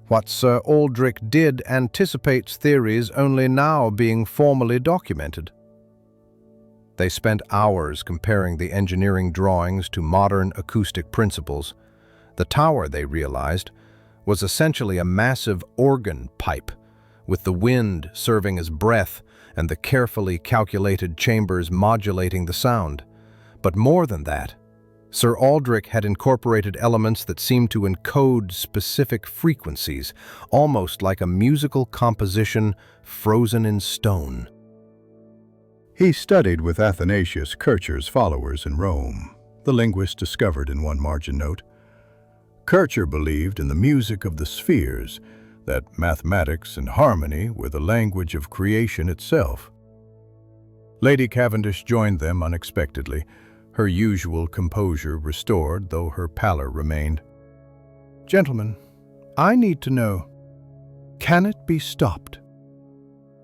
what Sir Aldrich did anticipates theories only now being formally documented. They spent hours comparing the engineering drawings to modern acoustic principles. The tower, they realized, was essentially a massive organ pipe, with the wind serving as breath and the carefully calculated chambers modulating the sound. But more than that, Sir Aldrich had incorporated elements that seemed to encode specific frequencies, almost like a musical composition frozen in stone. He studied with Athanasius Kircher's followers in Rome, the linguist discovered in one margin note. Kircher believed in the music of the spheres, that mathematics and harmony were the language of creation itself. Lady Cavendish joined them unexpectedly, her usual composure restored, though her pallor remained. "Gentlemen, I need to know, can it be stopped?"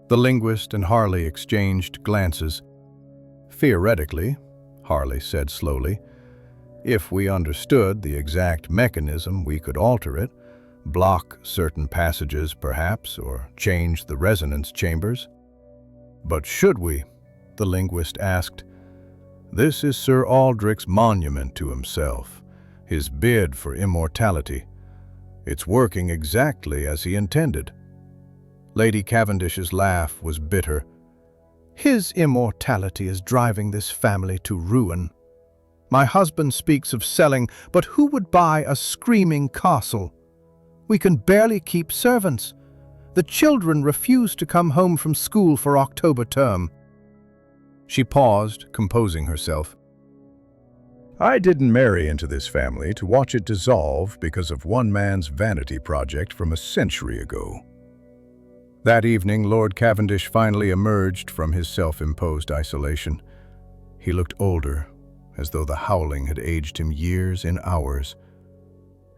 The linguist and Harley exchanged glances. "Theoretically," Harley said slowly, "if we understood the exact mechanism, we could alter it, block certain passages perhaps, or change the resonance chambers." "But should we?" the linguist asked. "This is Sir Aldrich's monument to himself, his bid for immortality. It's working exactly as he intended." Lady Cavendish's laugh was bitter. "His immortality is driving this family to ruin. My husband speaks of selling, but who would buy a screaming castle? We can barely keep servants. The children refuse to come home from school for October term." She paused, composing herself. "I didn't marry into this family to watch it dissolve because of one man's vanity project from a century ago." That evening, Lord Cavendish finally emerged from his self-imposed isolation. He looked older, as though the howling had aged him years in hours.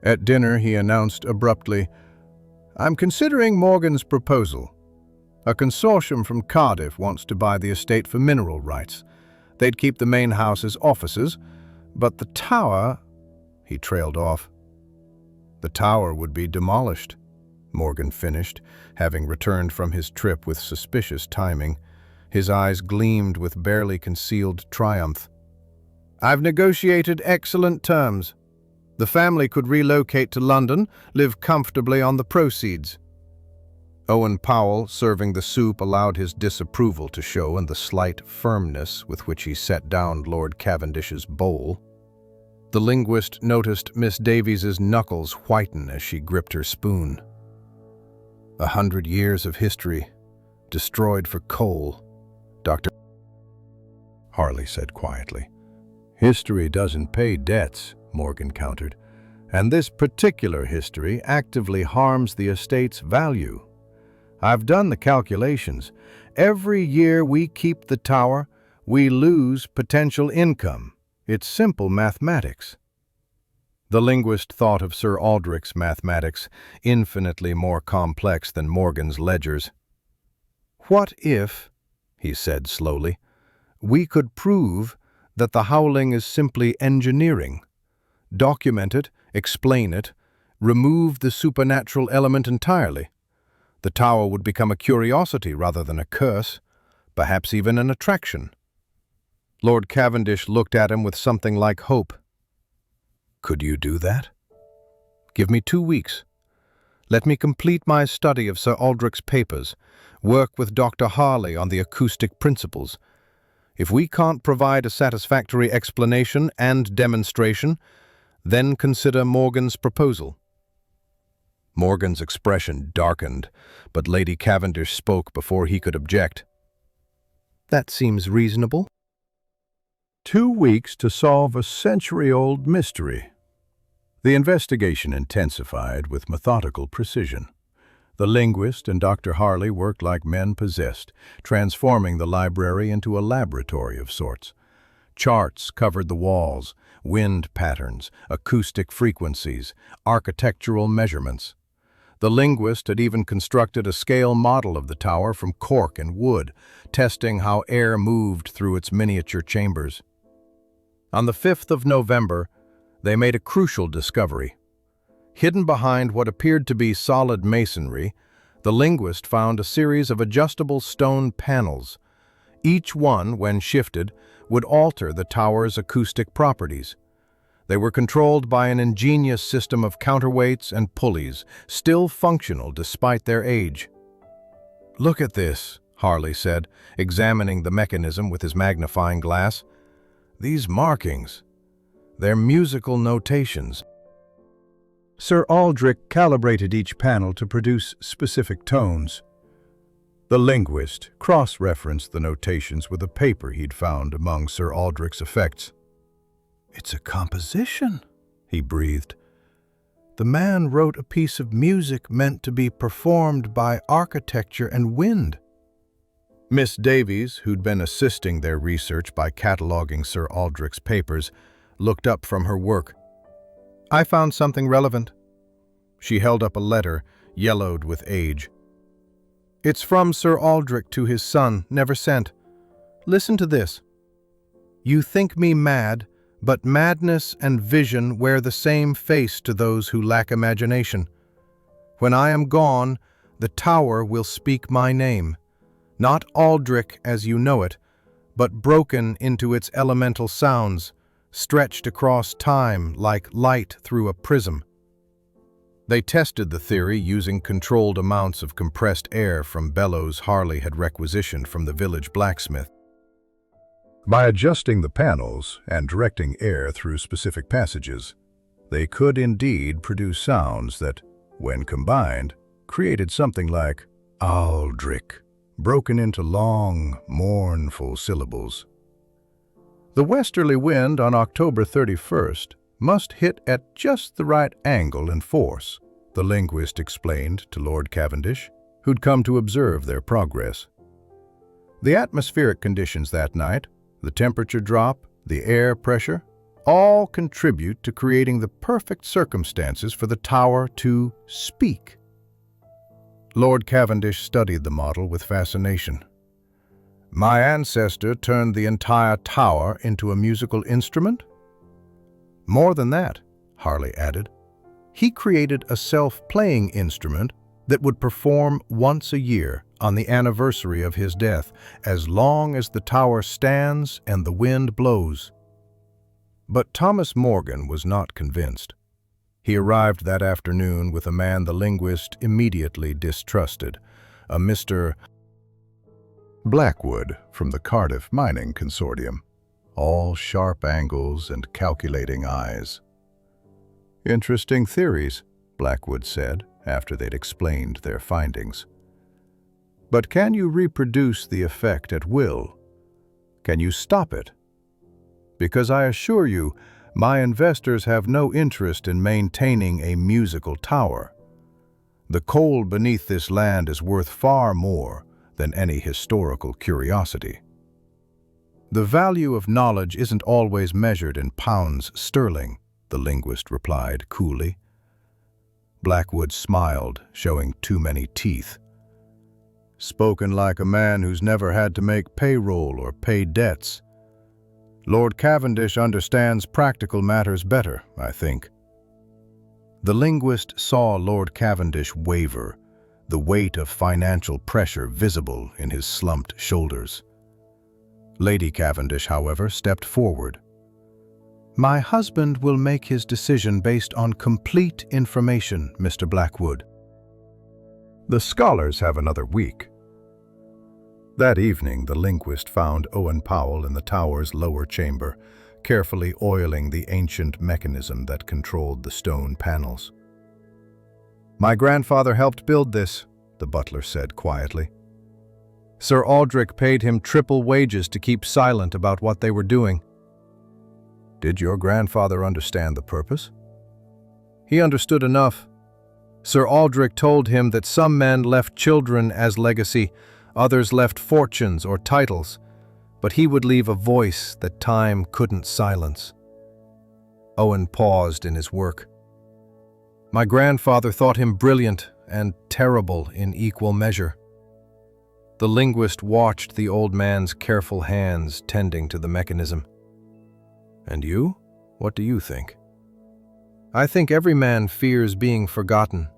At dinner, he announced abruptly, "I'm considering Morgan's proposal. A consortium from Cardiff wants to buy the estate for mineral rights. They'd keep the main house as offices, but the tower—" He trailed off. "The tower would be demolished," Morgan finished, having returned from his trip with suspicious timing. His eyes gleamed with barely concealed triumph. "I've negotiated excellent terms. The family could relocate to London, live comfortably on the proceeds." Owen Powell, serving the soup, allowed his disapproval to show in the slight firmness with which he set down Lord Cavendish's bowl. The linguist noticed Miss Davies's knuckles whiten as she gripped her spoon. 100 years of history, destroyed for coal, Dr. Harley said quietly. "History doesn't pay debts," Morgan countered, "and this particular history actively harms the estate's value. I've done the calculations. Every year we keep the tower, we lose potential income. It's simple mathematics." The linguist thought of Sir Aldrich's mathematics, infinitely more complex than Morgan's ledgers. "What if," he said slowly, "we could prove that the howling is simply engineering? Document it, explain it, remove the supernatural element entirely. The tower would become a curiosity rather than a curse, perhaps even an attraction." Lord Cavendish looked at him with something like hope. "Could you do that?" "Give me 2 weeks. Let me complete my study of Sir Aldrich's papers, work with Dr. Harley on the acoustic principles. If we can't provide a satisfactory explanation and demonstration, then consider Morgan's proposal." Morgan's expression darkened, but Lady Cavendish spoke before he could object. "That seems reasonable." 2 weeks to solve a century-old mystery. The investigation intensified with methodical precision. The linguist and Dr. Harley worked like men possessed, transforming the library into a laboratory of sorts. Charts covered the walls, wind patterns, acoustic frequencies, architectural measurements. The linguist had even constructed a scale model of the tower from cork and wood, testing how air moved through its miniature chambers. On the 5th of November, they made a crucial discovery. Hidden behind what appeared to be solid masonry, the linguist found a series of adjustable stone panels. Each one, when shifted, would alter the tower's acoustic properties. They were controlled by an ingenious system of counterweights and pulleys, still functional despite their age. "Look at this," Harley said, examining the mechanism with his magnifying glass. "These markings, they're musical notations." Sir Aldrich calibrated each panel to produce specific tones. The linguist cross-referenced the notations with a paper he'd found among Sir Aldrich's effects. "It's a composition," he breathed. "The man wrote a piece of music meant to be performed by architecture and wind." Miss Davies, who'd been assisting their research by cataloging Sir Aldrich's papers, looked up from her work. "I found something relevant." She held up a letter, yellowed with age. "It's from Sir Aldrich to his son, never sent. Listen to this. You think me mad, but madness and vision wear the same face to those who lack imagination. When I am gone, the tower will speak my name. Not Aldrich as you know it, but broken into its elemental sounds, stretched across time like light through a prism." They tested the theory using controlled amounts of compressed air from bellows Harley had requisitioned from the village blacksmith. By adjusting the panels and directing air through specific passages, they could indeed produce sounds that, when combined, created something like Aldrich, broken into long, mournful syllables. The westerly wind on October 31st must hit at just the right angle and force, the linguist explained to Lord Cavendish, who'd come to observe their progress. The atmospheric conditions that night, the temperature drop, the air pressure, all contribute to creating the perfect circumstances for the tower to speak. Lord Cavendish studied the model with fascination. "My ancestor turned the entire tower into a musical instrument?" "More than that," Harley added. "He created a self-playing instrument that would perform once a year on the anniversary of his death, as long as the tower stands and the wind blows." But Thomas Morgan was not convinced. He arrived that afternoon with a man the linguist immediately distrusted, a Mr. Blackwood from the Cardiff Mining Consortium, all sharp angles and calculating eyes. "Interesting theories," Blackwood said after they'd explained their findings. "But can you reproduce the effect at will? Can you stop it? Because I assure you, my investors have no interest in maintaining a musical tower. The coal beneath this land is worth far more than any historical curiosity." "The value of knowledge isn't always measured in pounds sterling," the linguist replied coolly. Blackwood smiled, showing too many teeth. "Spoken like a man who's never had to make payroll or pay debts. Lord Cavendish understands practical matters better, I think." The linguist saw Lord Cavendish waver, the weight of financial pressure visible in his slumped shoulders. Lady Cavendish, however, stepped forward. "My husband will make his decision based on complete information, Mr. Blackwood." The scholars have another week. That evening, the linguist found Owen Powell in the tower's lower chamber, carefully oiling the ancient mechanism that controlled the stone panels. "My grandfather helped build this," the butler said quietly. "Sir Aldrich paid him triple wages to keep silent about what they were doing." "Did your grandfather understand the purpose?" "He understood enough. Sir Aldrich told him that some men left children as legacy, others left fortunes or titles, but he would leave a voice that time couldn't silence." Owen paused in his work. "My grandfather thought him brilliant and terrible in equal measure." The linguist watched the old man's careful hands tending to the mechanism. And you? What do you think? I think every man fears being forgotten.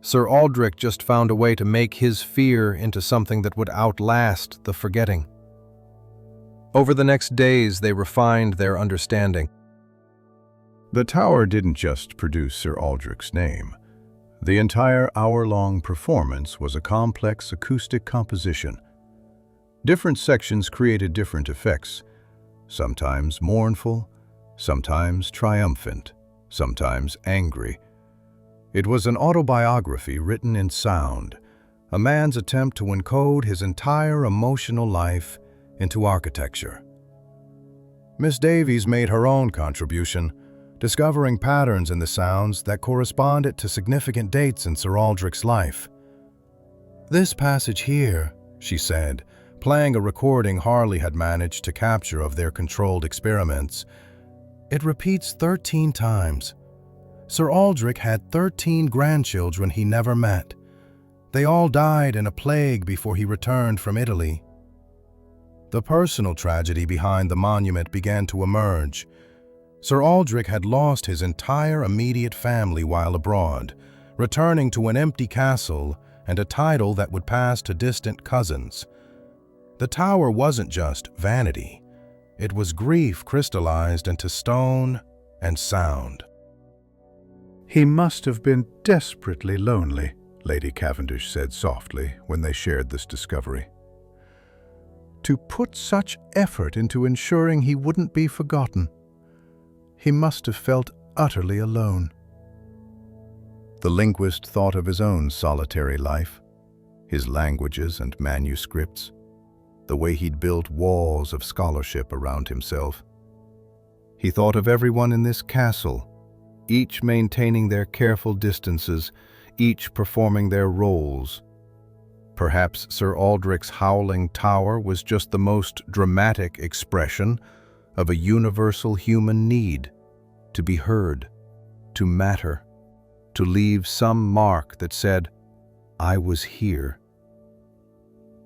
Sir Aldrich just found a way to make his fear into something that would outlast the forgetting. Over the next days, they refined their understanding. The tower didn't just produce Sir Aldrich's name. The entire hour-long performance was a complex acoustic composition. Different sections created different effects, sometimes mournful, sometimes triumphant, sometimes angry. It was an autobiography written in sound, a man's attempt to encode his entire emotional life into architecture. Miss Davies made her own contribution, discovering patterns in the sounds that corresponded to significant dates in Sir Aldrich's life. "This passage here," she said, playing a recording Harley had managed to capture of their controlled experiments, "it repeats 13 times. Sir Aldrich had 13 grandchildren he never met. They all died in a plague before he returned from Italy." The personal tragedy behind the monument began to emerge. Sir Aldrich had lost his entire immediate family while abroad, returning to an empty castle and a title that would pass to distant cousins. The tower wasn't just vanity. It was grief crystallized into stone and sound. "He must have been desperately lonely," Lady Cavendish said softly when they shared this discovery. "To put such effort into ensuring he wouldn't be forgotten. He must have felt utterly alone." The linguist thought of his own solitary life, his languages and manuscripts, the way he'd built walls of scholarship around himself. He thought of everyone in this castle, each maintaining their careful distances, each performing their roles. Perhaps Sir Aldrich's howling tower was just the most dramatic expression of a universal human need to be heard, to matter, to leave some mark that said, "I was here."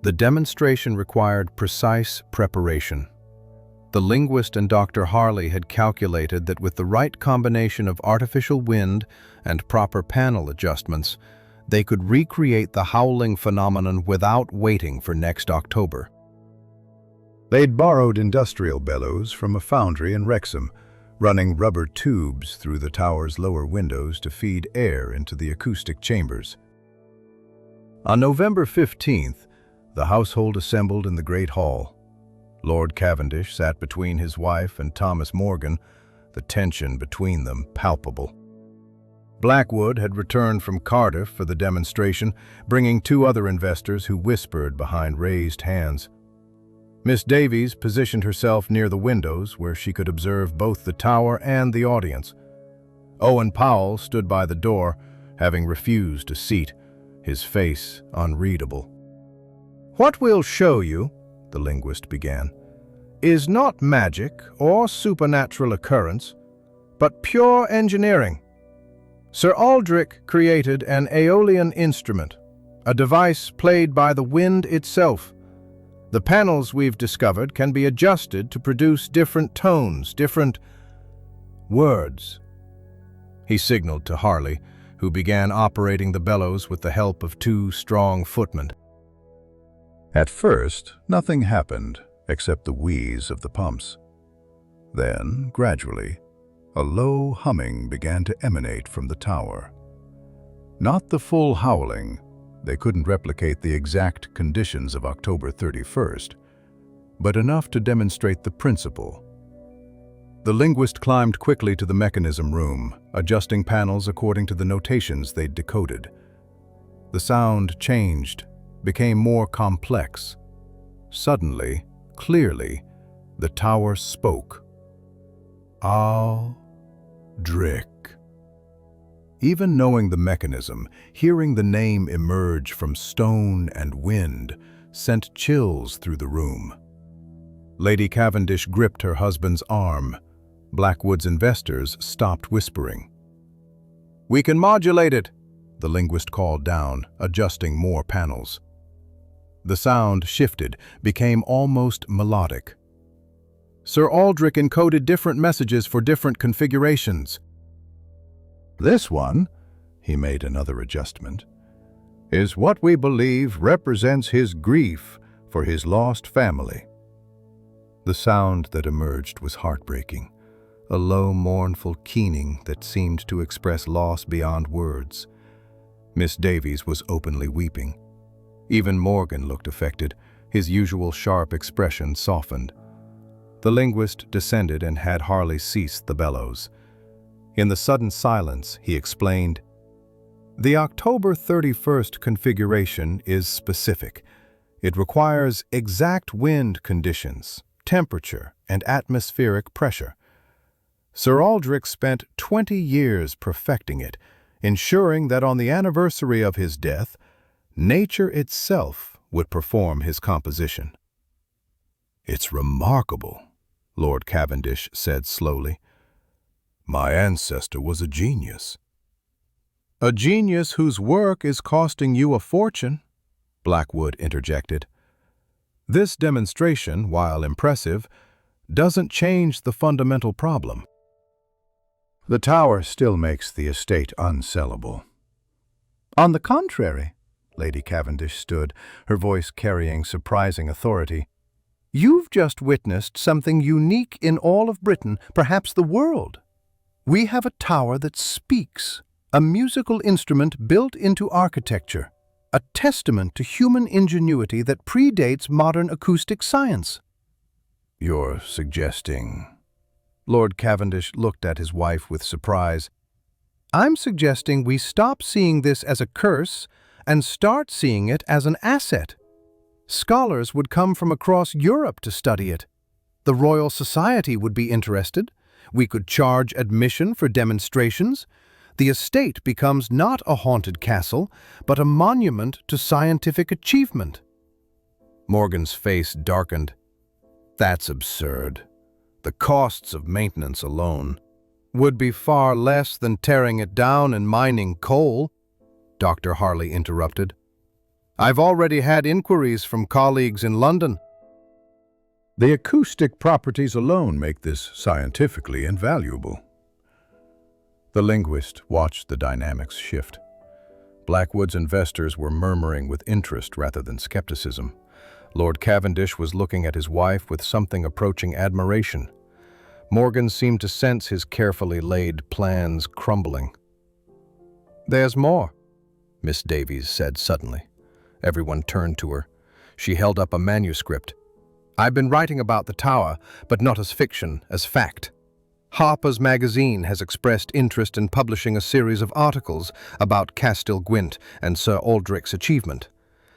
The demonstration required precise preparation. The linguist and Dr. Harley had calculated that with the right combination of artificial wind and proper panel adjustments, they could recreate the howling phenomenon without waiting for next October. They'd borrowed industrial bellows from a foundry in Wrexham, running rubber tubes through the tower's lower windows to feed air into the acoustic chambers. On November 15th, the household assembled in the Great Hall. Lord Cavendish sat between his wife and Thomas Morgan, the tension between them palpable. Blackwood had returned from Cardiff for the demonstration, bringing 2 other investors who whispered behind raised hands. Miss Davies positioned herself near the windows where she could observe both the tower and the audience. Owen Powell stood by the door, having refused a seat, his face unreadable. "What we'll show you," the linguist began, "is not magic or supernatural occurrence, but pure engineering. Sir Aldrich created an aeolian instrument, a device played by the wind itself. The panels we've discovered can be adjusted to produce different tones, different words." He signaled to Harley, who began operating the bellows with the help of 2 strong footmen. At first, nothing happened except the wheeze of the pumps. Then, gradually, a low humming began to emanate from the tower. Not the full howling. They couldn't replicate the exact conditions of October 31st, but enough to demonstrate the principle. The linguist climbed quickly to the mechanism room, adjusting panels according to the notations they'd decoded. The sound changed, became more complex. Suddenly, clearly, the tower spoke. Aldrich. Even knowing the mechanism, hearing the name emerge from stone and wind sent chills through the room. Lady Cavendish gripped her husband's arm. Blackwood's investors stopped whispering. "We can modulate it," the linguist called down, adjusting more panels. The sound shifted, became almost melodic. Sir Aldrich encoded different messages for different configurations. This one, he made another adjustment, is what we believe represents his grief for his lost family. The sound that emerged was heartbreaking, a low, mournful keening that seemed to express loss beyond words. Miss Davies was openly weeping. Even Morgan looked affected, his usual sharp expression softened. The linguist descended and had Harley cease the bellows. In the sudden silence, he explained, "The October 31st configuration is specific. It requires exact wind conditions, temperature, and atmospheric pressure. Sir Aldrich spent 20 years perfecting it, ensuring that on the anniversary of his death, nature itself would perform his composition." "It's remarkable," Lord Cavendish said slowly. "My ancestor was a genius." "A genius whose work is costing you a fortune," Blackwood interjected. "This demonstration, while impressive, doesn't change the fundamental problem." "The tower still makes the estate unsellable." "On the contrary," Lady Cavendish stood, her voice carrying surprising authority. "You've just witnessed something unique in all of Britain, perhaps the world. We have a tower that speaks, a musical instrument built into architecture, a testament to human ingenuity that predates modern acoustic science." "You're suggesting—" Lord Cavendish looked at his wife with surprise. "I'm suggesting we stop seeing this as a curse and start seeing it as an asset. Scholars would come from across Europe to study it. The Royal Society would be interested. We could charge admission for demonstrations. The estate becomes not a haunted castle, but a monument to scientific achievement." Morgan's face darkened. "That's absurd. The costs of maintenance alone would be far less than tearing it down and mining coal," Dr. Harley interrupted. "I've already had inquiries from colleagues in London." "The acoustic properties alone make this scientifically invaluable." The linguist watched the dynamics shift. Blackwood's investors were murmuring with interest rather than skepticism. Lord Cavendish was looking at his wife with something approaching admiration. Morgan seemed to sense his carefully laid plans crumbling. "There's more," Miss Davies said suddenly. Everyone turned to her. She held up a manuscript. "I've been writing about the tower, but not as fiction, as fact. Harper's Magazine has expressed interest in publishing a series of articles about Castell Gwent and Sir Aldrich's achievement.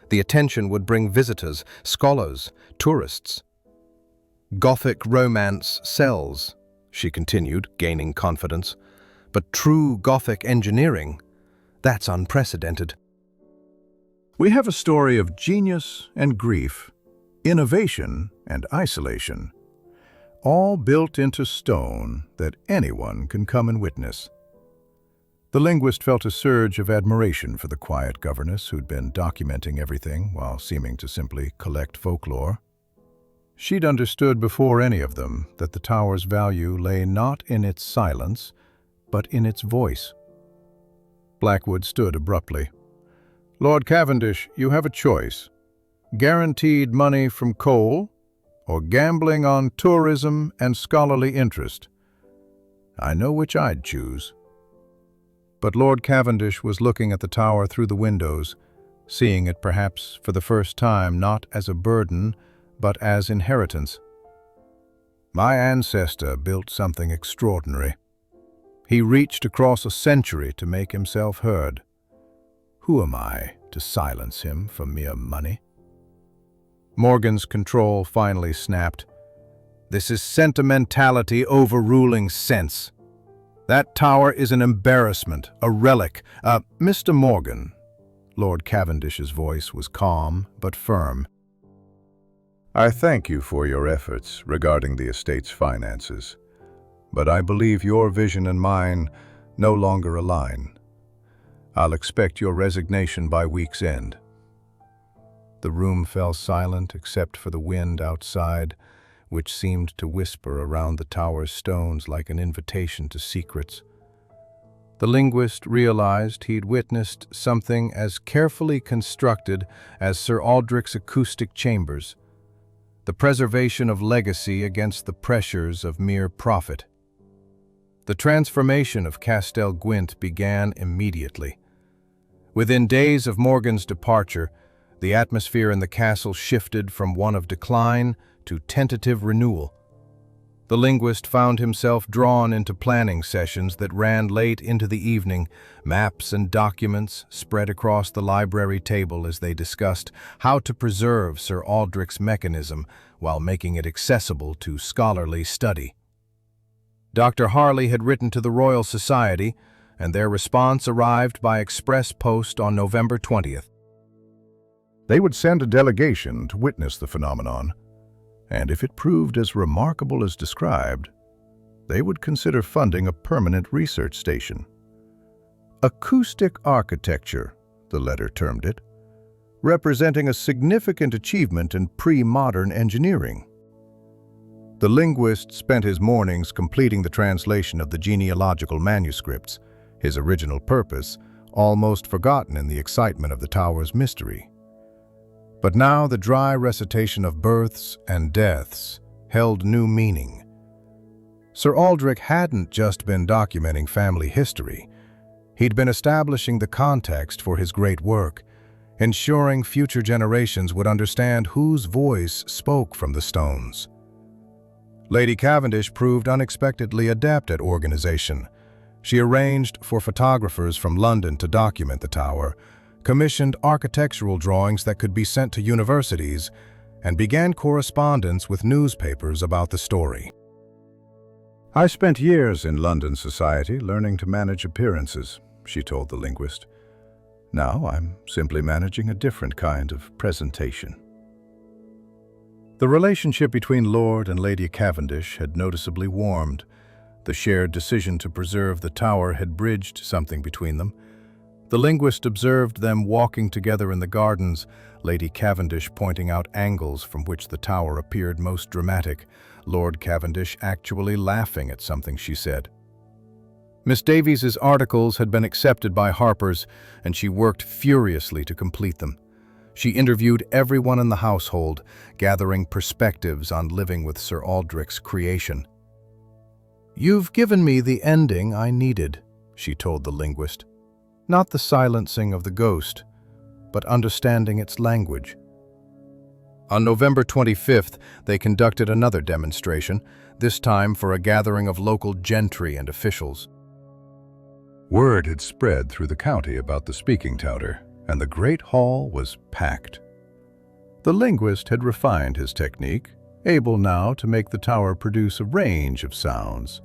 The attention would bring visitors, scholars, tourists. Gothic romance sells," she continued, gaining confidence. "But true Gothic engineering, that's unprecedented." "We have a story of genius and grief, innovation and isolation, all built into stone that anyone can come and witness." The linguist felt a surge of admiration for the quiet governess who'd been documenting everything while seeming to simply collect folklore. She'd understood before any of them that the tower's value lay not in its silence, but in its voice. Blackwood stood abruptly. "Lord Cavendish, you have a choice. Guaranteed money from coal, or gambling on tourism and scholarly interest. I know which I'd choose." But Lord Cavendish was looking at the tower through the windows, seeing it perhaps for the first time not as a burden, but as inheritance. "My ancestor built something extraordinary. He reached across a century to make himself heard. Who am I to silence him for mere money?" Morgan's control finally snapped. "This is sentimentality overruling sense. That tower is an embarrassment, a relic, Mr. Morgan." Lord Cavendish's voice was calm but firm. "I thank you for your efforts regarding the estate's finances, but I believe your vision and mine no longer align. I'll expect your resignation by week's end." The room fell silent except for the wind outside, which seemed to whisper around the tower's stones like an invitation to secrets. The linguist realized he'd witnessed something as carefully constructed as Sir Aldrich's acoustic chambers, the preservation of legacy against the pressures of mere profit. The transformation of Castel Gwent began immediately. Within days of Morgan's departure, the atmosphere in the castle shifted from one of decline to tentative renewal. The linguist found himself drawn into planning sessions that ran late into the evening, maps and documents spread across the library table as they discussed how to preserve Sir Aldrich's mechanism while making it accessible to scholarly study. Dr. Harley had written to the Royal Society, and their response arrived by express post on November 20th. They would send a delegation to witness the phenomenon, and if it proved as remarkable as described, they would consider funding a permanent research station. Acoustic architecture, the letter termed it, representing a significant achievement in pre-modern engineering. The linguist spent his mornings completing the translation of the genealogical manuscripts, his original purpose almost forgotten in the excitement of the tower's mystery. But now the dry recitation of births and deaths held new meaning. Sir Aldrich hadn't just been documenting family history. He'd been establishing the context for his great work, ensuring future generations would understand whose voice spoke from the stones. Lady Cavendish proved unexpectedly adept at organization. She arranged for photographers from London to document the tower, commissioned architectural drawings that could be sent to universities, and began correspondence with newspapers about the story. "I spent years in London society learning to manage appearances," she told the linguist. "Now I'm simply managing a different kind of presentation." The relationship between Lord and Lady Cavendish had noticeably warmed. The shared decision to preserve the tower had bridged something between them. The linguist observed them walking together in the gardens, Lady Cavendish pointing out angles from which the tower appeared most dramatic, Lord Cavendish actually laughing at something she said. Miss Davies's articles had been accepted by Harper's, and she worked furiously to complete them. She interviewed everyone in the household, gathering perspectives on living with Sir Aldrich's creation. "You've given me the ending I needed," she told the linguist. "Not the silencing of the ghost, but understanding its language." On November 25th, they conducted another demonstration, this time for a gathering of local gentry and officials. Word had spread through the county about the speaking tower, and the great hall was packed. The linguist had refined his technique, able now to make the tower produce a range of sounds,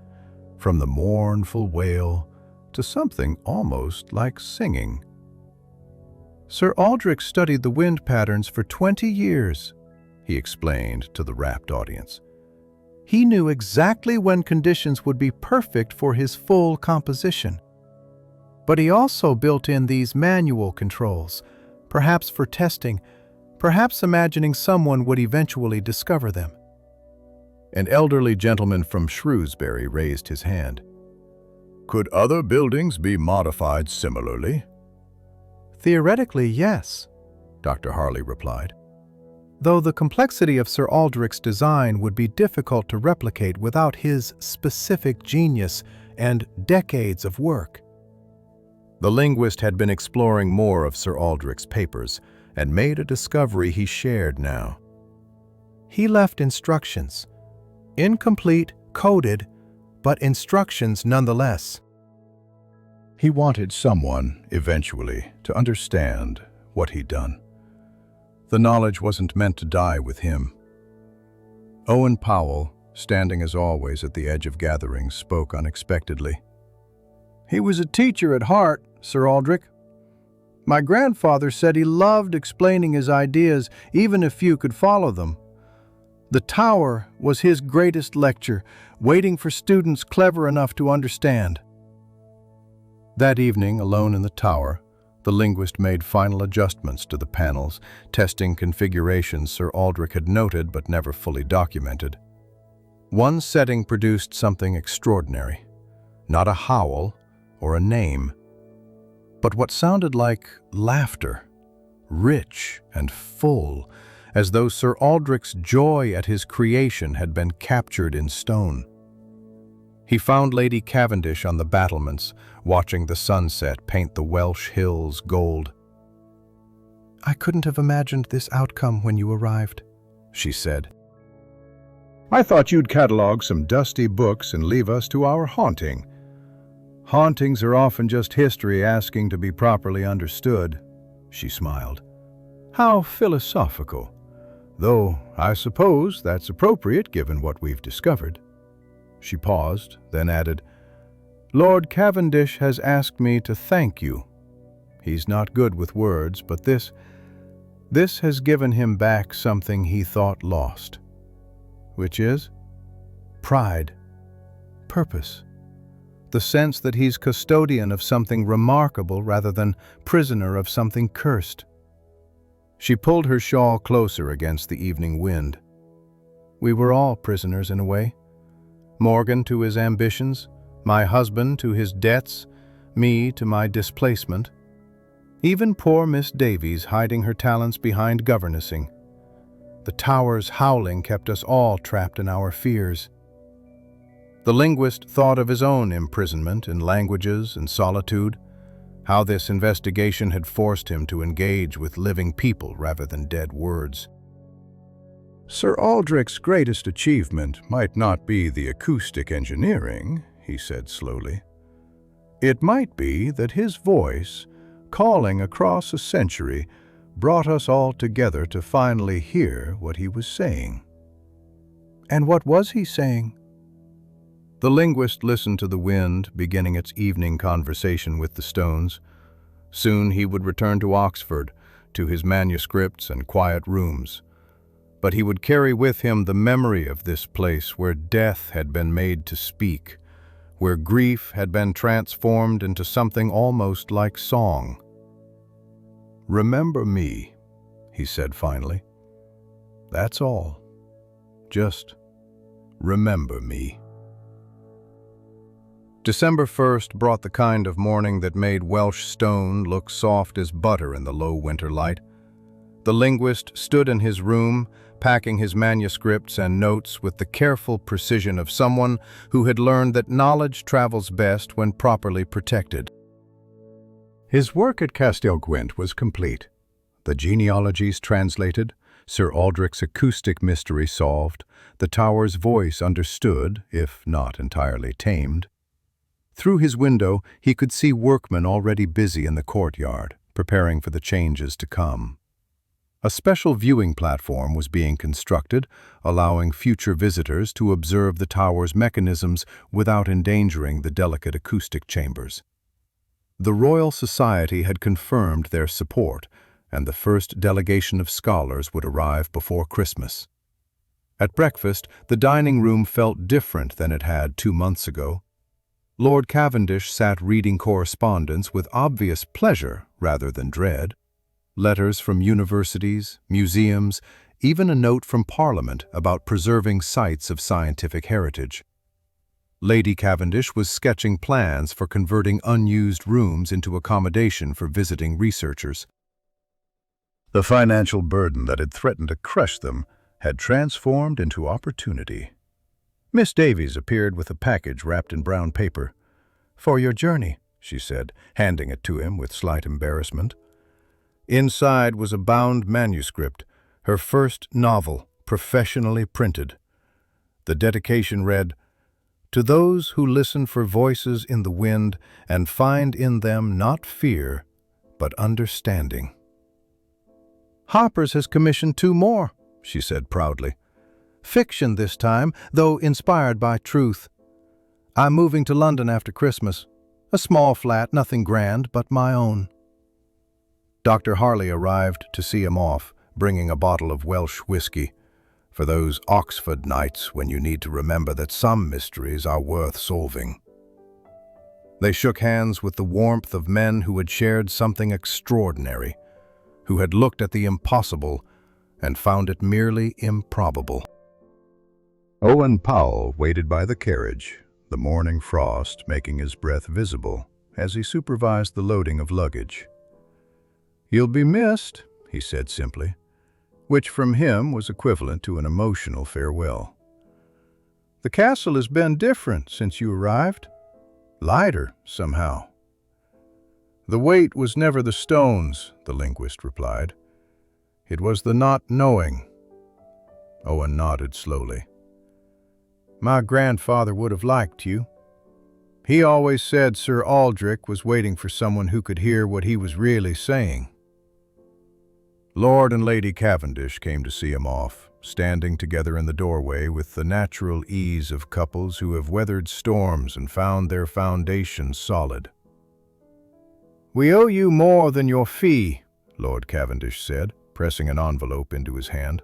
from the mournful wail to something almost like singing. "Sir Aldrich studied the wind patterns for 20 years, he explained to the rapt audience. "He knew exactly when conditions would be perfect for his full composition. But he also built in these manual controls, perhaps for testing, perhaps imagining someone would eventually discover them." An elderly gentleman from Shrewsbury raised his hand. "Could other buildings be modified similarly?" "Theoretically, yes," Dr. Harley replied. "Though the complexity of Sir Aldrich's design would be difficult to replicate without his specific genius and decades of work." The linguist had been exploring more of Sir Aldrich's papers and made a discovery he shared now. He left instructions, incomplete, coded, but instructions nonetheless. He wanted someone, eventually, to understand what he'd done. The knowledge wasn't meant to die with him. Owen Powell, standing as always at the edge of gatherings, spoke unexpectedly. "He was a teacher at heart, Sir Aldrich. My grandfather said he loved explaining his ideas, even if few could follow them. The tower was his greatest lecture, waiting for students clever enough to understand." That evening, alone in the tower, the linguist made final adjustments to the panels, testing configurations Sir Aldrich had noted but never fully documented. One setting produced something extraordinary. Not a howl or a name, but what sounded like laughter, rich and full, as though Sir Aldrich's joy at his creation had been captured in stone. He found Lady Cavendish on the battlements, watching the sunset paint the Welsh hills gold. "I couldn't have imagined this outcome when you arrived," she said. "I thought you'd catalog some dusty books and leave us to our haunting. Hauntings are often just history asking to be properly understood," she smiled. "How philosophical. Though I suppose that's appropriate given what we've discovered." She paused, then added, "Lord Cavendish has asked me to thank you. He's not good with words, but this has given him back something he thought lost. Which is? Pride, purpose, the sense that he's custodian of something remarkable rather than prisoner of something cursed." She pulled her shawl closer against the evening wind. "We were all prisoners in a way. Morgan to his ambitions, my husband to his debts, me to my displacement. Even poor Miss Davies hiding her talents behind governessing. The tower's howling kept us all trapped in our fears." The linguist thought of his own imprisonment in languages and solitude, how this investigation had forced him to engage with living people rather than dead words. "Sir Aldrich's greatest achievement might not be the acoustic engineering," he said slowly. "It might be that his voice, calling across a century, brought us all together to finally hear what he was saying." "And what was he saying?" The linguist listened to the wind, beginning its evening conversation with the stones. Soon he would return to Oxford, to his manuscripts and quiet rooms. But he would carry with him the memory of this place where death had been made to speak, where grief had been transformed into something almost like song. "Remember me," he said finally. "That's all. Just remember me." December 1st brought the kind of morning that made Welsh stone look soft as butter in the low winter light. The linguist stood in his room, packing his manuscripts and notes with the careful precision of someone who had learned that knowledge travels best when properly protected. His work at Castell Gwent was complete. The genealogies translated, Sir Aldrich's acoustic mystery solved, the tower's voice understood, if not entirely tamed. Through his window, he could see workmen already busy in the courtyard, preparing for the changes to come. A special viewing platform was being constructed, allowing future visitors to observe the tower's mechanisms without endangering the delicate acoustic chambers. The Royal Society had confirmed their support, and the first delegation of scholars would arrive before Christmas. At breakfast, the dining room felt different than it had 2 months ago. Lord Cavendish sat reading correspondence with obvious pleasure rather than dread. Letters from universities, museums, even a note from Parliament about preserving sites of scientific heritage. Lady Cavendish was sketching plans for converting unused rooms into accommodation for visiting researchers. The financial burden that had threatened to crush them had transformed into opportunity. Miss Davies appeared with a package wrapped in brown paper. "For your journey," she said, handing it to him with slight embarrassment. Inside was a bound manuscript, her first novel, professionally printed. The dedication read, "To those who listen for voices in the wind and find in them not fear, but understanding." "Harper's has commissioned 2 more," she said proudly. "Fiction this time, though inspired by truth. I'm moving to London after Christmas. A small flat, nothing grand, but my own." Dr. Harley arrived to see him off, bringing a bottle of Welsh whiskey, for those Oxford nights when you need to remember that some mysteries are worth solving. They shook hands with the warmth of men who had shared something extraordinary, who had looked at the impossible and found it merely improbable. Owen Powell waited by the carriage, the morning frost making his breath visible as he supervised the loading of luggage. "You'll be missed," he said simply, which from him was equivalent to an emotional farewell. "The castle has been different since you arrived. Lighter, somehow." "The weight was never the stones," the linguist replied. "It was the not knowing." Owen nodded slowly. "My grandfather would have liked you. He always said Sir Aldrich was waiting for someone who could hear what he was really saying." Lord and Lady Cavendish came to see him off, standing together in the doorway with the natural ease of couples who have weathered storms and found their foundations solid. "We owe you more than your fee," Lord Cavendish said, pressing an envelope into his hand.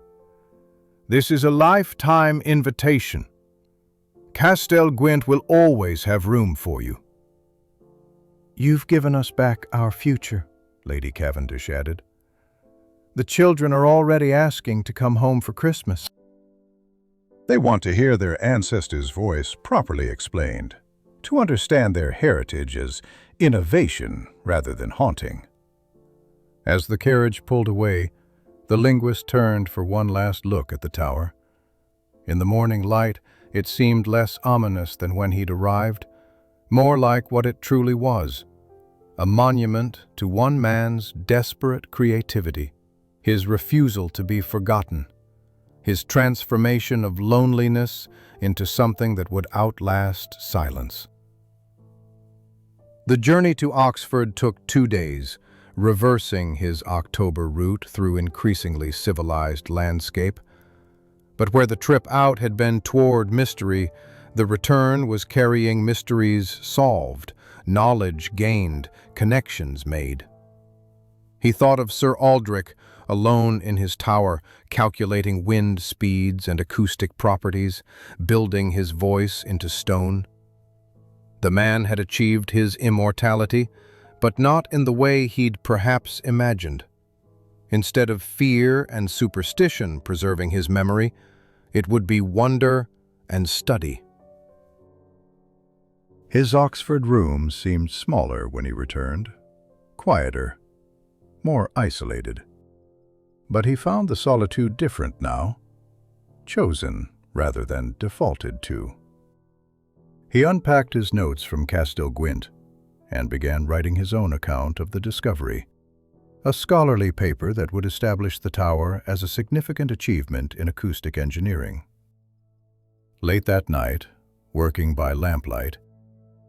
"This is a lifetime invitation. Castel Gwent will always have room for you." "You've given us back our future," Lady Cavendish added. "The children are already asking to come home for Christmas." They want to hear their ancestors' voice properly explained, to understand their heritage as innovation rather than haunting. As the carriage pulled away, the linguist turned for one last look at the tower. In the morning light, it seemed less ominous than when he'd arrived, more like what it truly was, a monument to one man's desperate creativity, his refusal to be forgotten, his transformation of loneliness into something that would outlast silence. The journey to Oxford took 2 days, reversing his October route through increasingly civilized landscape. But where the trip out had been toward mystery, the return was carrying mysteries solved, knowledge gained, connections made. He thought of Sir Aldrich, alone in his tower, calculating wind speeds and acoustic properties, building his voice into stone. The man had achieved his immortality, but not in the way he'd perhaps imagined. Instead of fear and superstition preserving his memory, it would be wonder and study. His Oxford room seemed smaller when he returned, quieter, more isolated. But he found the solitude different now, chosen rather than defaulted to. He unpacked his notes from Castel Gwent and began writing his own account of the discovery, a scholarly paper that would establish the tower as a significant achievement in acoustic engineering. Late that night, working by lamplight,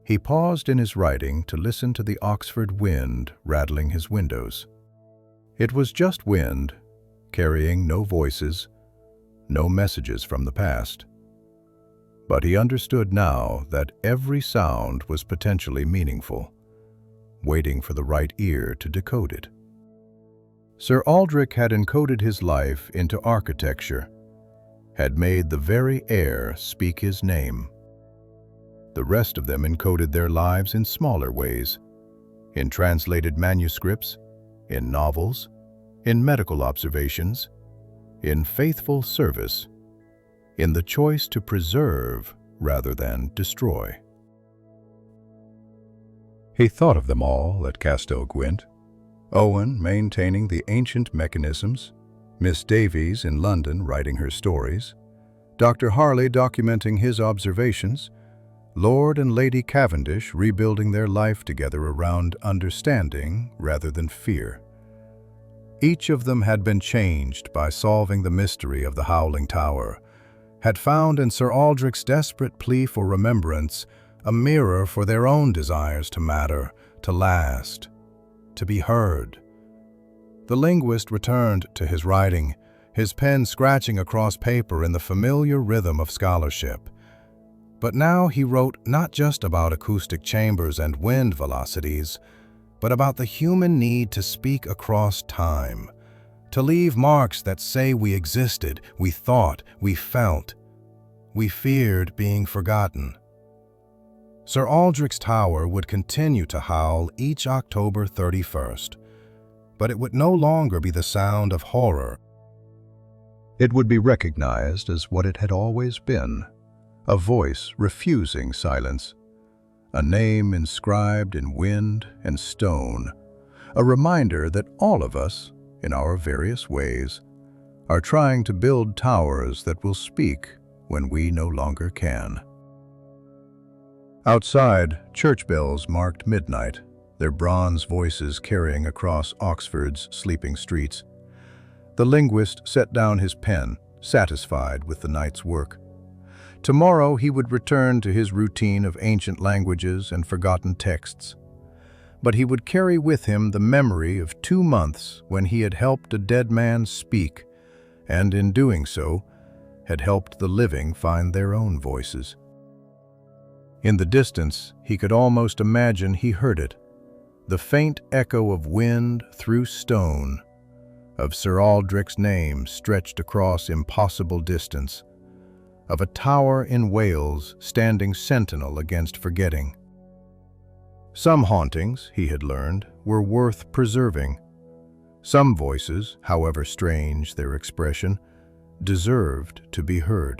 he paused in his writing to listen to the Oxford wind rattling his windows. It was just wind, carrying no voices, no messages from the past. But he understood now that every sound was potentially meaningful, waiting for the right ear to decode it. Sir Aldrich had encoded his life into architecture, had made the very air speak his name. The rest of them encoded their lives in smaller ways, in translated manuscripts, in novels, in medical observations, in faithful service, in the choice to preserve rather than destroy. He thought of them all at Castel Gwent, Owen maintaining the ancient mechanisms, Miss Davies in London writing her stories, Dr. Harley documenting his observations, Lord and Lady Cavendish rebuilding their life together around understanding rather than fear. Each of them had been changed by solving the mystery of the Howling Tower, had found in Sir Aldrich's desperate plea for remembrance a mirror for their own desires to matter, to last, to be heard. The linguist returned to his writing, his pen scratching across paper in the familiar rhythm of scholarship. But now he wrote not just about acoustic chambers and wind velocities, but about the human need to speak across time, to leave marks that say we existed, we thought, we felt, we feared being forgotten. Sir Aldrich's tower would continue to howl each October 31st, but it would no longer be the sound of horror. It would be recognized as what it had always been, a voice refusing silence, a name inscribed in wind and stone, a reminder that all of us, in our various ways, are trying to build towers that will speak when we no longer can. Outside, church bells marked midnight, their bronze voices carrying across Oxford's sleeping streets. The linguist set down his pen, satisfied with the night's work. Tomorrow he would return to his routine of ancient languages and forgotten texts. But he would carry with him the memory of 2 months when he had helped a dead man speak, and in doing so, had helped the living find their own voices. In the distance, he could almost imagine he heard it, the faint echo of wind through stone, of Sir Aldrich's name stretched across impossible distance, of a tower in Wales standing sentinel against forgetting. Some hauntings, he had learned, were worth preserving. Some voices, however strange their expression, deserved to be heard.